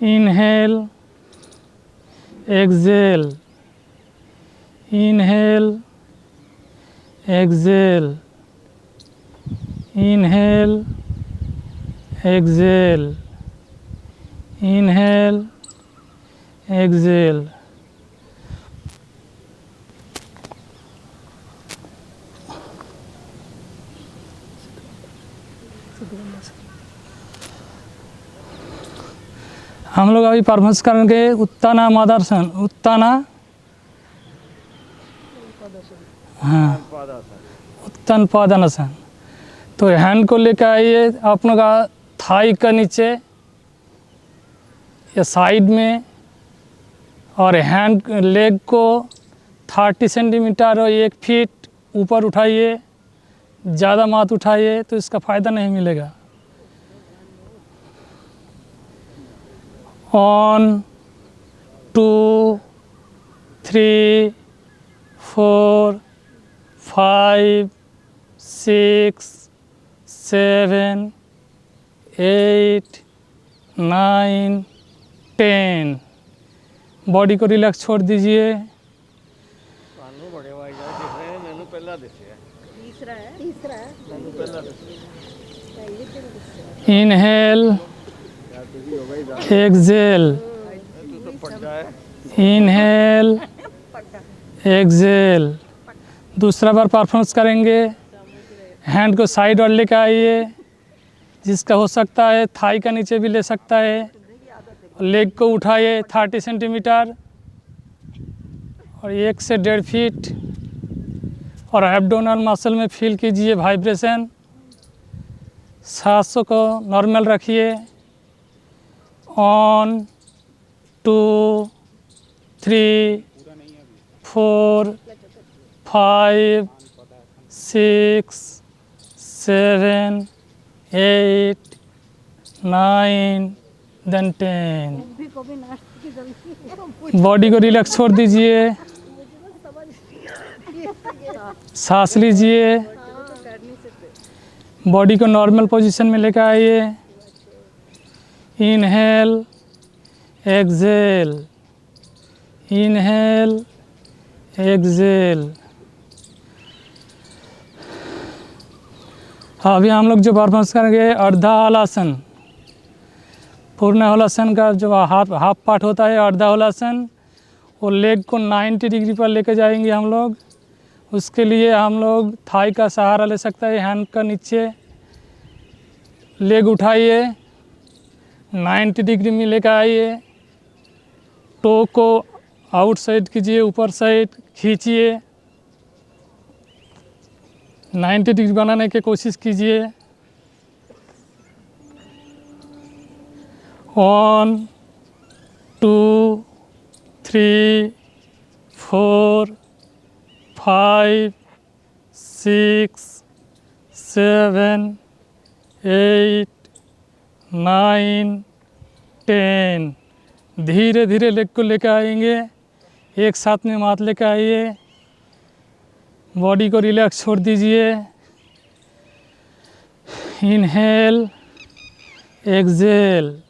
Inhale, exhale, inhale, exhale, inhale, exhale, inhale, exhale. हम लोग अभी परफॉर्मेंस करेंगे उत्ताना मदासन, उत्ताना, हाँ, उत्तन पादानासन। तो हैंड को लेकर आइए आप लोग थाई का नीचे या साइड में, और हैंड लेग को 30 सेंटीमीटर और 1 फीट ऊपर उठाइए। ज़्यादा मत उठाइए तो इसका फ़ायदा नहीं मिलेगा। 1, 2, 3, 4, 5, 6, 7, 8, 9, 10। बॉडी को रिलैक्स छोड़ दीजिए। Inhale, exhale, inhale, exhale. दूसरा बार परफॉर्मेंस करेंगे। हैंड को साइड और लेकर आइए। जिसका हो सकता है थाई का नीचे भी ले सकता है। लेग को उठाइए 30 सेंटीमीटर और 1 से 1.5 फीट, और एब्डोमिनल मसल में फील कीजिए वाइब्रेशन। सांसों को नॉर्मल रखिए। 1, 2, 3, 4, 5, 6, 7, 8, 9, then 10। बॉडी को रिलैक्स छोड़ दीजिए। सांस लीजिए। बॉडी को नॉर्मल पोजीशन में लेकर आइए। Inhale, exhale, inhale, exhale. अभी हम लोग जो परफॉर्मेंस करेंगे अर्धा हलासन। पूर्ण हलासन का जो हाफ पार्ट होता है अर्धा हलासन, वो लेग को 90 डिग्री पर लेकर जाएंगे हम लोग। उसके लिए हम लोग थाई का सहारा ले सकते हैं। हैंड का नीचे लेग उठाइए, 90 डिग्री में लेकर आइए। टो को आउट साइड कीजिए, ऊपर साइड खींचिए। 90 डिग्री बनाने की कोशिश कीजिए। 1, 2, 3, 4, 5, 6, 7, 8, 9, 10। धीरे धीरे लेग को लेकर आएंगे। एक साथ में माथ लेकर आइए। बॉडी को रिलैक्स छोड़ दीजिए। Inhale, exhale,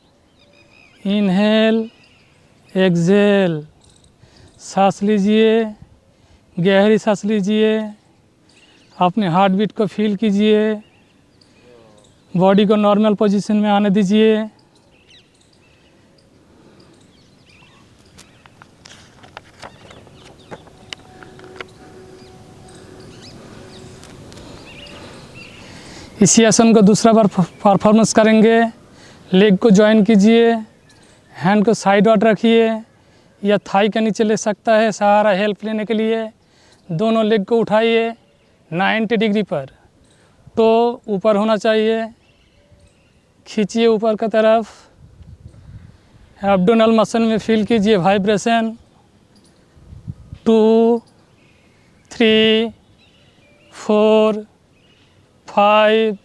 inhale, exhale. सांस लीजिए, गहरी सांस लीजिए। अपने हार्ट बीट को फील कीजिए। बॉडी को नॉर्मल पोजीशन में आने दीजिए। इसी आसन को दूसरा बार परफॉर्मेंस करेंगे। लेग को जॉइन कीजिए, हैंड को साइड आउट रखिए या थाई के नीचे ले सकता है सहारा हेल्प लेने के लिए। दोनों लेग को उठाइए 90 डिग्री पर, तो ऊपर होना चाहिए, खींचिए ऊपर का तरफ। एब्डोमिनल मसल में फील कीजिए वाइब्रेशन। 2 3 4 5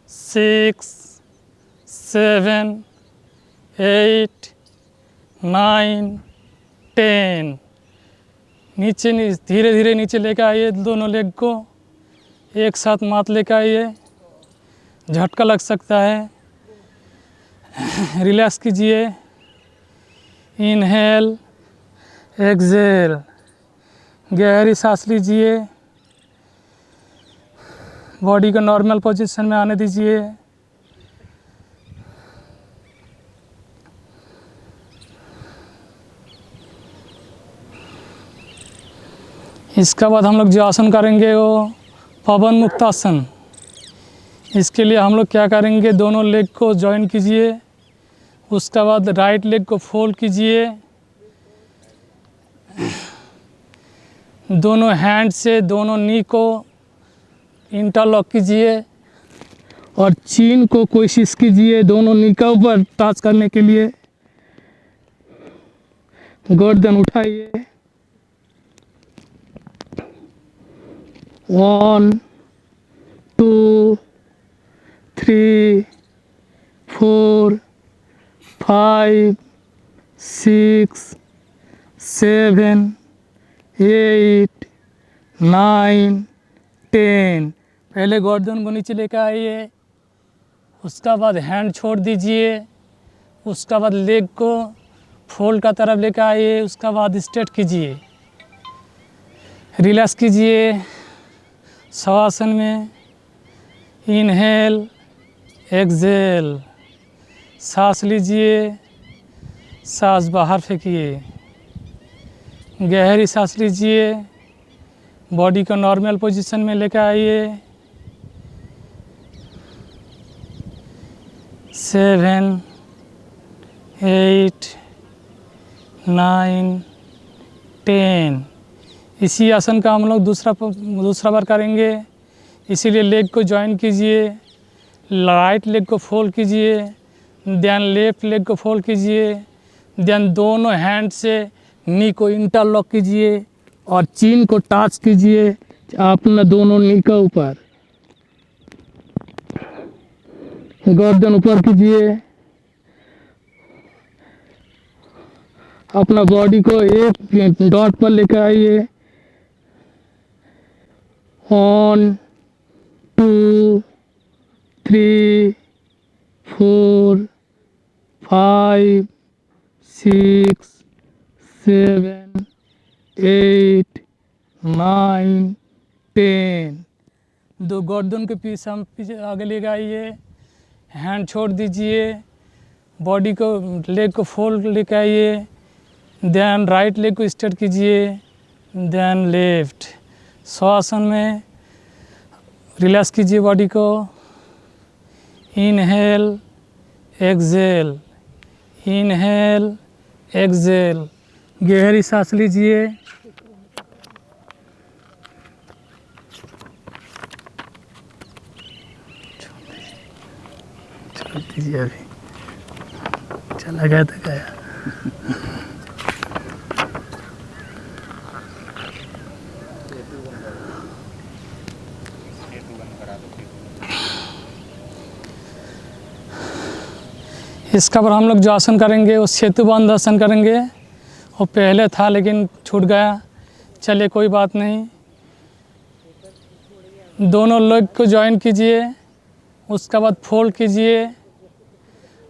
6 7 8 9 10। नीचे धीरे धीरे नीचे लेकर आइए, दोनों लेग को एक साथ मात लेकर आइए, झटका लग सकता है। रिलैक्स कीजिए, इनहेल एक्सहेल, गहरी सांस लीजिए, बॉडी को नॉर्मल पोजीशन में आने दीजिए। इसके बाद हम लोग जो आसन करेंगे वो पवन मुक्त आसन। इसके लिए हम लोग क्या करेंगे, दोनों लेग को जॉइन कीजिए, उसके बाद राइट लेग को फोल्ड कीजिए, दोनों हैंड से दोनों नी को इंटरलॉक कीजिए और चीन को कोशिश कीजिए दोनों नी के ऊपर टच करने के लिए। गर्दन उठाइए, 1 2 3 4 5 6 7 8 9 10। पहले गर्दन को नीचे लेकर आइए, उसका बाद हैंड छोड़ दीजिए, उसका बाद लेग को फोल्ड का तरफ लेकर आइए, उसका बाद स्ट्रेट कीजिए, रिलैक्स कीजिए शवासन में। इनहेल एक्सहेल, सांस लीजिए, सांस बाहर फेंकिए, गहरी सांस लीजिए, बॉडी को नॉर्मल पोजीशन में लेकर आइए। 7 8 9 10। इसी आसन का हम लोग दूसरा बार करेंगे। इसीलिए लेग को जॉइन कीजिए, राइट लेग को फोल्ड कीजिए, देन लेफ्ट लेग को फोल्ड कीजिए, देन दोनों हैंड से नी को इंटरलॉक कीजिए और चीन को टच कीजिए अपना दोनों नी के ऊपर। गर्दन ऊपर कीजिए, अपना बॉडी को एक डॉट पर लेकर आइए। 1 2 3 4 5 6 7 8 9 10। दो गर्दन के पीछे आगे लेकर आइए, हैंड छोड़ दीजिए, बॉडी को लेग को फोल्ड लेकर आइए, देन राइट लेग को स्ट्रेट कीजिए, देन लेफ्ट। श्वासन में रिलैक्स कीजिए बॉडी को। इनहेल एक्सहेल, इनहेल एक्सहेल, गहरी सांस लीजिए। छोड़ दीजिए, अभी चला गया तो गया। इसका पर हम लोग जो आसन करेंगे वो सेतुबंध आसन करेंगे। वो पहले था लेकिन छूट गया, चलिए कोई बात नहीं। दोनों लेग को जॉइन कीजिए, उसके बाद फोल्ड कीजिए,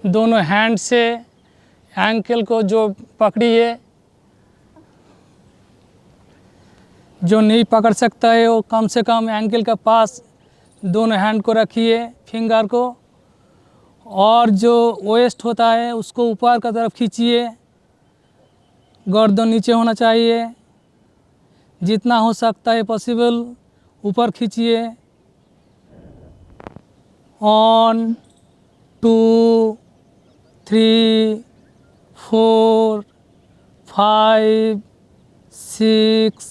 दोनों हैंड से एंकल को जो पकड़िए, जो नहीं पकड़ सकता है वो कम से कम एंकल के पास दोनों हैंड को रखिए, फिंगर को, और जो वेस्ट होता है उसको ऊपर की तरफ खींचिए। गर्दन नीचे होना चाहिए, जितना हो सकता है पॉसिबल ऊपर खींचिए। 1 2 3 4 5 6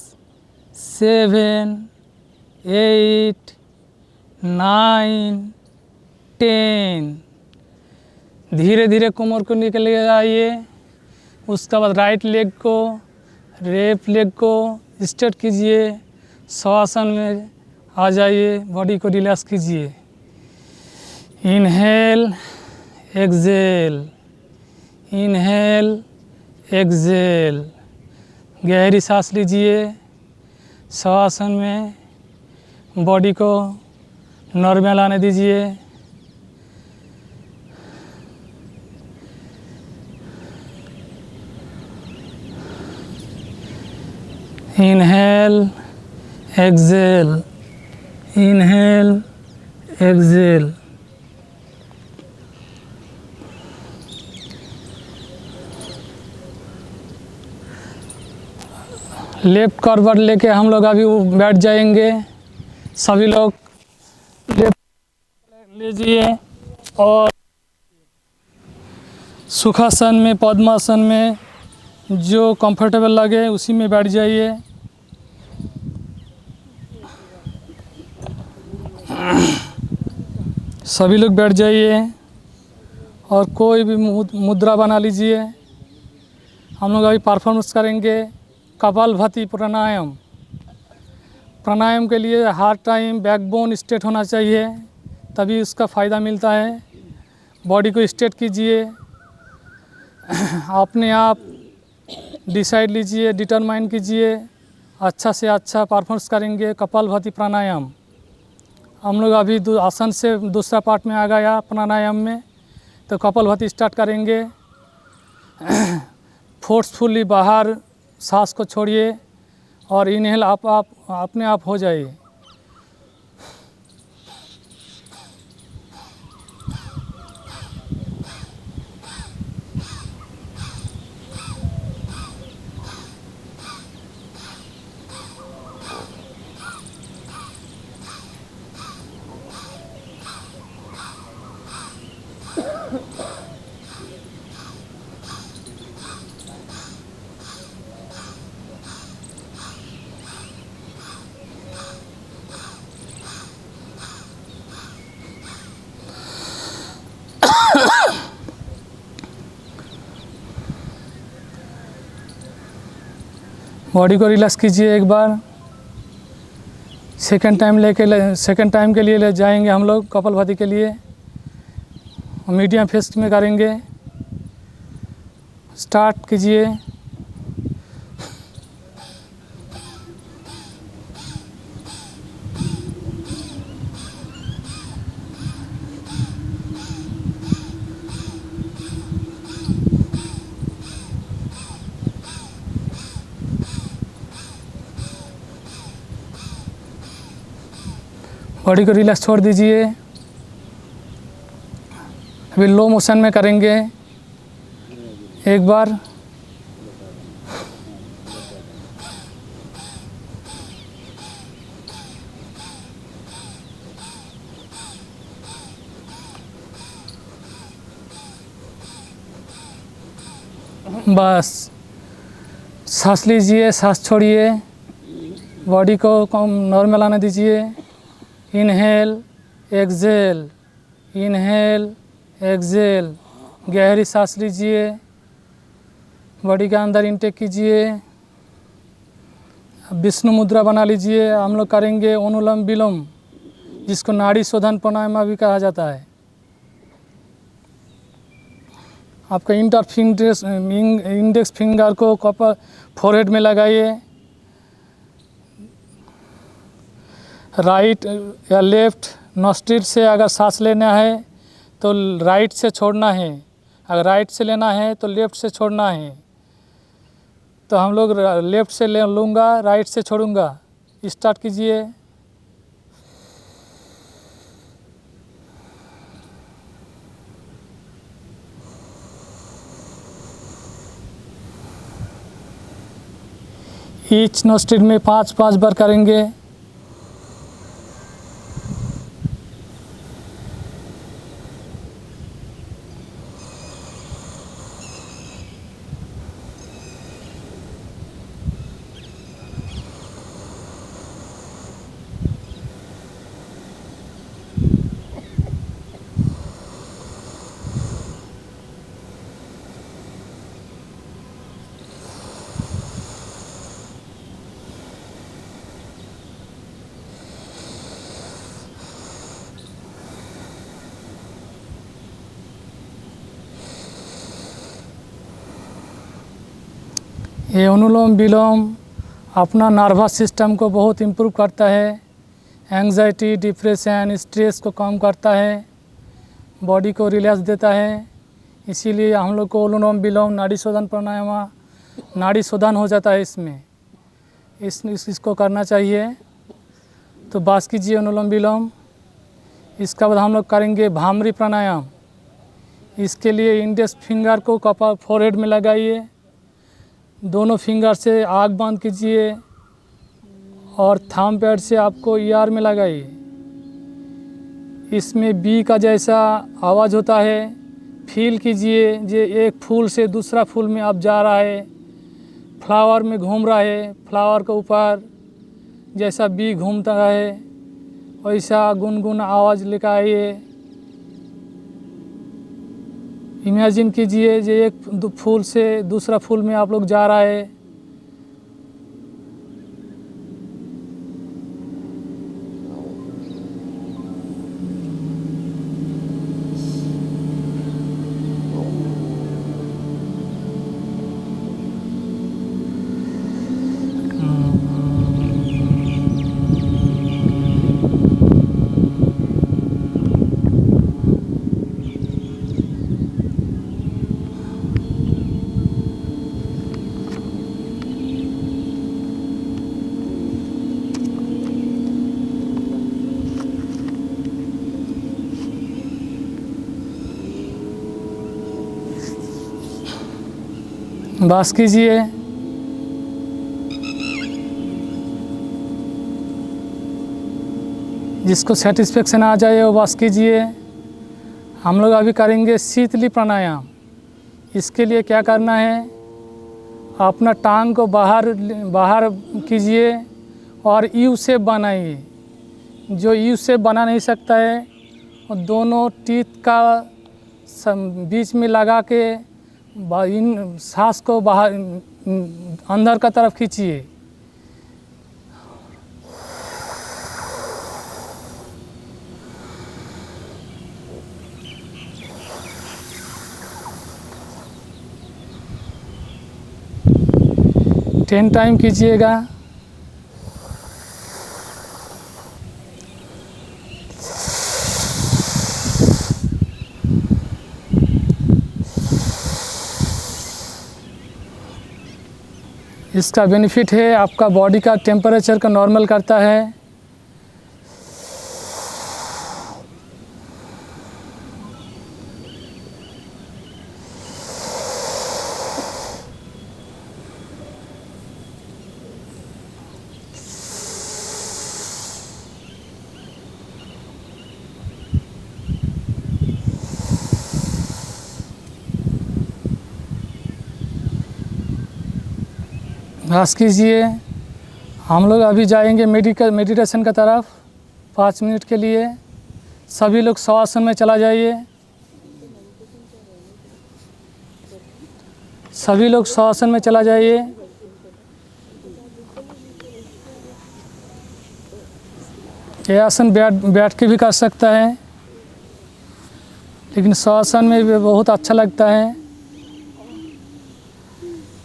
7 8 9 10। धीरे धीरे कमर को निकल आइए। उसके बाद राइट लेग को, लेफ्ट लेग को स्ट्रेट कीजिए। शवासन में आ जाइए, बॉडी को रिलैक्स कीजिए। Inhale exhale, inhale exhale. गहरी सांस लीजिए। शवासन में बॉडी को नॉर्मल आने दीजिए। Inhale exhale, inhale exhale. Left करवट लेके हम लोग अभी बैठ जाएंगे। सभी लोग लेफ्ट लीजिए और सुखासन में, पद्मासन में जो कंफर्टेबल लगे उसी में बैठ जाइए। सभी लोग बैठ जाइए और कोई भी मुद्रा बना लीजिए। हम लोग अभी परफॉर्मेंस करेंगे कपालभाति प्राणायाम। प्राणायाम के लिए हर टाइम बैकबोन स्ट्रेट होना चाहिए, तभी उसका फ़ायदा मिलता है। बॉडी को स्ट्रेट कीजिए। अपने आप डिसाइड लीजिए, डिटरमाइन कीजिए। अच्छा से अच्छा परफॉर्मेंस करेंगे कपालभाति प्राणायाम। हम लोग अभी आसन से दूसरा पार्ट में आ गया प्राणायाम में, तो कपालभाति स्टार्ट करेंगे। फोर्सफुली बाहर सांस को छोड़िए और इनहेल आप अपने आप हो जाइए। बॉडी को रिलैक्स कीजिए एक बार। सेकंड टाइम के लिए ले जाएंगे हम लोग कपालभाति के लिए। मीडियम फेस में करेंगे। स्टार्ट कीजिए। बॉडी को रिलैक्स छोड़ दीजिए। अभी लो मोशन में करेंगे एक बार। बस सांस लीजिए, सांस छोड़िए, बॉडी को नॉर्मल आने दीजिए। Inhale exhale, inhale exhale. गहरी सांस लीजिए, बॉडी के अंदर इनटेक कीजिए। विष्णु मुद्रा बना लीजिए। हम लोग करेंगे अनुलोम विलोम, जिसको नाड़ी शोधन प्राणायाम भी कहा जाता है। आपका इंडेक्स फिंगर को कपर फोरहेड में लगाइए। राइट या लेफ्ट नॉस्ट्रिल से अगर सांस लेना है तो राइट से छोड़ना है, अगर राइट से लेना है तो लेफ्ट से छोड़ना है। तो हम लोग लेफ्ट से ले लूँगा, राइट से छोड़ूंगा। स्टार्ट कीजिए। ईच नॉस्ट्रिल में 5-5 बार करेंगे। ये अनुलोम विलोम अपना नर्वस सिस्टम को बहुत इम्प्रूव करता है, एंग्जाइटी, डिप्रेशन, स्ट्रेस को कम करता है, बॉडी को रिलैक्स देता है। इसीलिए हम लोग को अनुलोम विलोम नाड़ी शोधन प्राणायाम नाड़ी शोधन हो जाता है इसमें, इसको करना चाहिए। तो बस कीजिए अनुलोम विलोम। इसका बाद हम लोग करेंगे भामरी प्राणायाम। इसके लिए इंडेक्स फिंगर को कपाल फोरहेड में लगाइए, दोनों फिंगर से आग बंद कीजिए और थंब पैड से आपको ईआर में लगाइए। इसमें बी का जैसा आवाज़ होता है, फील कीजिए जे एक फूल से दूसरा फूल में आप जा रहा है, फ्लावर में घूम रहा है, फ्लावर के ऊपर जैसा बी घूमता है वैसा गुनगुन आवाज़ लेकर आइए। इमेजिन कीजिए जे एक फूल से दूसरा फूल में आप लोग जा रहा है। बस कीजिए। जिसको सेटिस्फेक्शन आ जाए वो बस कीजिए। हम लोग अभी करेंगे शीतली प्राणायाम। इसके लिए क्या करना है, अपना टांग को बाहर कीजिए और यू शेप बनाइए। जो यू शेप बना नहीं सकता है वो दोनों टीथ का बीच में लगा के इन सांस को बाहर अंदर का तरफ खींचिए। टेन टाइम कीजिएगा। इसका बेनिफिट है आपका बॉडी का टेम्परेचर को नॉर्मल करता है। बस कीजिए। हम लोग अभी जाएंगे मेडिटेशन की तरफ 5 मिनट के लिए। सभी लोग शवासन में चला जाइए। सभी लोग शवासन में चला जाइए। ये आसन बैठ के भी कर सकता है, लेकिन शवासन में भी बहुत अच्छा लगता है।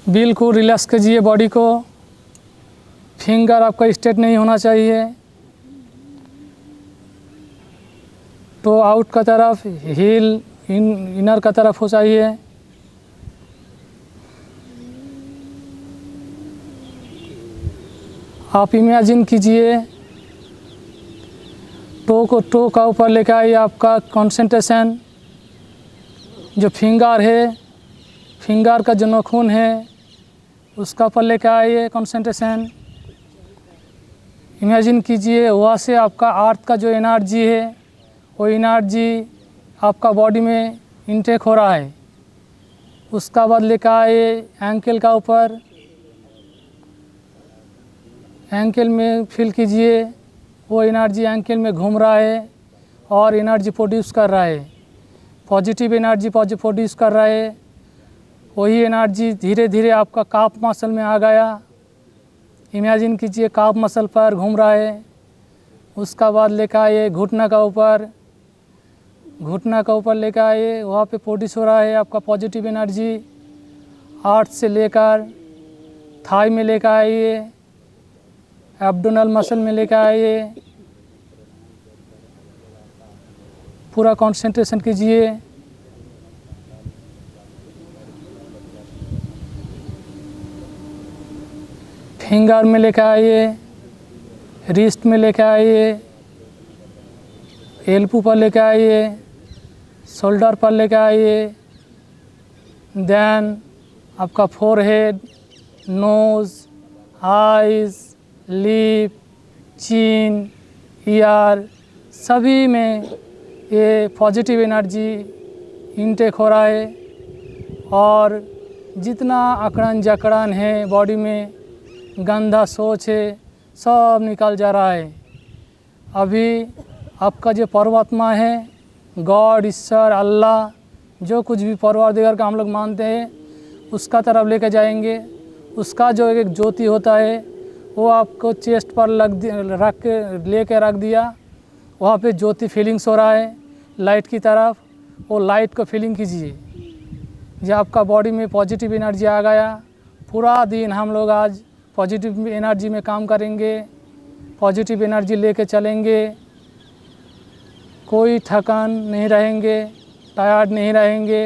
बिल्कुल रिलैक्स कीजिए बॉडी को। फिंगर आपका स्ट्रेट नहीं होना चाहिए। टो आउट का तरफ, हील इनर का तरफ हो चाहिए। आप इमेजिन कीजिए टो का ऊपर लेकर आइए। आपका कंसंट्रेशन जो फिंगर है, फिंगर का जो नाखून है उसका ऊपर लेकर आइए कंसंट्रेशन। इमेजिन कीजिए वहाँ से आपका अर्थ का जो एनर्जी है वो एनर्जी आपका बॉडी में इंटेक हो रहा है। उसका बाद लेकर आइए एंकल का ऊपर। एंकल में फील कीजिए वो एनर्जी एंकल में घूम रहा है और एनर्जी प्रोड्यूस कर रहा है, पॉजिटिव एनर्जी प्रोड्यूस कर रहा है। वही एनर्जी धीरे धीरे आपका काफ मसल में आ गया। इमेजिन कीजिए काफ मसल पर घूम रहा है। उसका बाद लेकर आइए घुटना का ऊपर। घुटना का ऊपर लेकर आइए, वहाँ पे प्रोड्यूस हो रहा है आपका पॉजिटिव एनर्जी। हार्ट से लेकर थाई में लेकर आइए, एब्डोमिनल मसल में लेकर आइए, पूरा कंसंट्रेशन कीजिए। फिंगर में लेकर आइए, रिस्ट में लेकर आइए, एल्बो पर लेकर आइए, शोल्डर पर लेकर आइए। देन आपका फोरहेड, नोज़, आइज़, लिप, चिन, ईयर, सभी में ये पॉजिटिव एनर्जी इनटेक हो रहा है। और जितना अकड़न जकड़न है बॉडी में, गंदा सोच है, सब निकल जा रहा है। अभी आपका जो परमात्मा है, गॉड, ईश्वर, अल्लाह, जो कुछ भी परवरदिगार का हम लोग मानते हैं, उसका तरफ लेकर जाएंगे। उसका जो एक ज्योति होता है वो आपको चेस्ट पर रख दिया, वहाँ पे ज्योति फीलिंग्स हो रहा है लाइट की तरफ। वो लाइट को फीलिंग कीजिए, जब आपका बॉडी में पॉजिटिव एनर्जी आ गया। पूरा दिन हम लोग आज पॉजिटिव एनर्जी में काम करेंगे, पॉजिटिव एनर्जी लेके चलेंगे। कोई थकान नहीं रहेंगे, टायर्ड नहीं रहेंगे।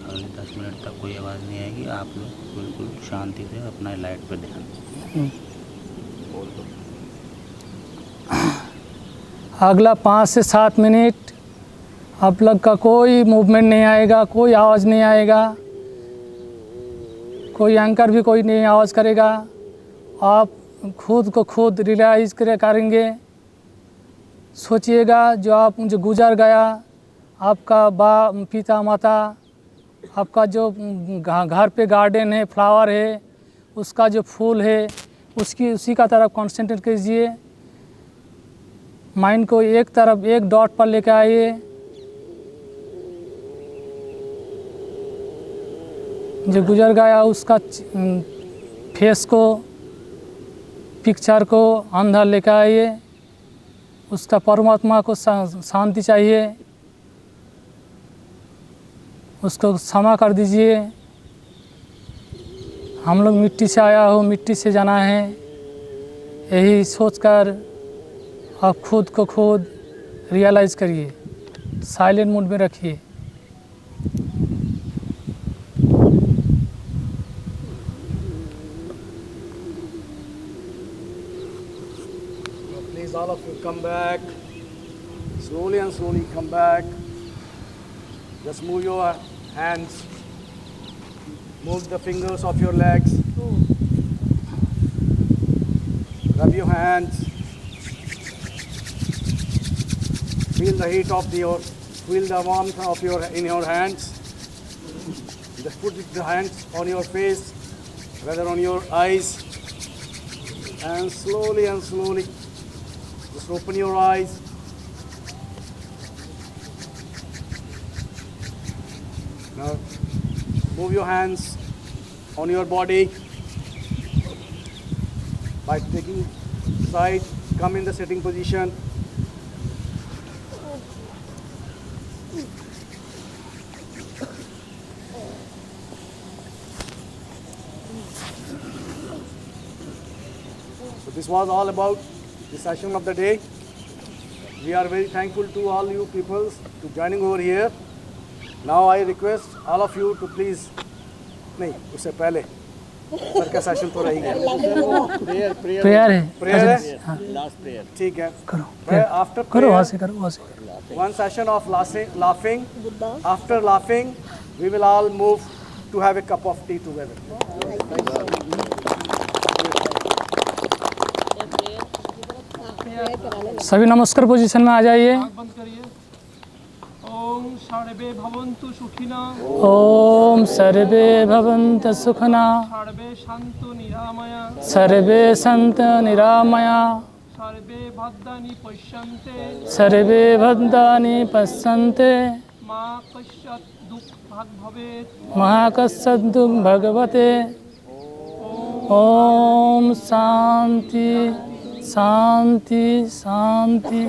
अगले 10 मिनट तक कोई आवाज़ नहीं आएगी। आप लोग बिल्कुल शांति से अपना लाइट पे ध्यान दें। अगला 5 से 7 मिनट आप लोग का कोई मूवमेंट नहीं आएगा, कोई आवाज़ नहीं आएगा, कोई एंकर भी कोई नहीं आवाज़ करेगा। आप खुद को खुद रियलाइज़ करेंगे। सोचिएगा जो गुजर गया, आपका पिता माता, आपका जो घर पे गार्डन है, फ्लावर है, उसका जो फूल है, उसी का तरफ कंसंट्रेट कीजिए। माइंड को एक तरफ, एक डॉट पर लेकर आइए। जो गुजर गया उसका फेस को, पिक्चर को अंदर लेकर आइए। उसका परमात्मा को शांति चाहिए, उसको क्षमा कर दीजिए। हम लोग मिट्टी से आया हो, मिट्टी से जाना है, यही सोचकर आप खुद को खुद रियलाइज़ करिए। साइलेंट मोड में रखिए। Please, all of you, come back. Slowly and slowly come back. Just move your hands. Move the fingers of your legs. Rub your hands. Feel the heat of feel the warmth of in your hands. Just put the hands on your face, rather on your eyes, and slowly just open your eyes. Now move your hands on your body by taking side. Come in the sitting position. So this was all about the session of the day. We are very thankful to all you people to joining over here. Now I request all of you to please, नहीं उससे पहले sir का session तो रही गया। Prayer है, prayer है, last prayer. ठीक है, करो आफ्टर करो, वहाँ से करो, वहाँ से करो। one session of laughing. After laughing, we will all move to have a cup of tea together. सभी नमस्कार पोजीशन में आ जाइए। बंद करिए। ओम सर्वे भवन्तु सुखिना, ओम सर्वे भवन्तु सुखिना, सर्वे सन्तु निरामया, सर्वे सन्तु निरामया, सर्वे भद्राणि पश्यन्ते, सर्वे भद्राणि पश्यन्ते, मा कश्चित् दुःखभाग् भवेत्। महाकस्य दुःख भगवते। ओम शांति शांति शांति।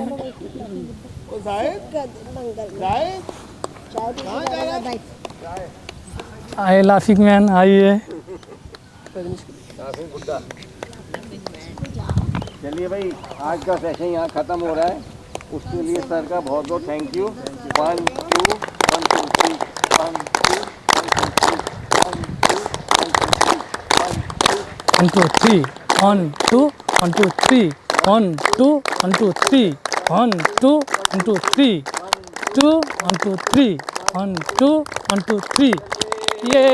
आए लाफिक मैन, आइए। चलिए भाई, आज का सेशन यहाँ ख़त्म हो रहा है। उसके लिए सर का बहुत बहुत थैंक यू। 1 2 1 2 3 1 2 1 2 3 1 2 1 2 3 1 2 1 2 3 1 2 1 2 3 2 1 2 3 1 2 1 2 3 ये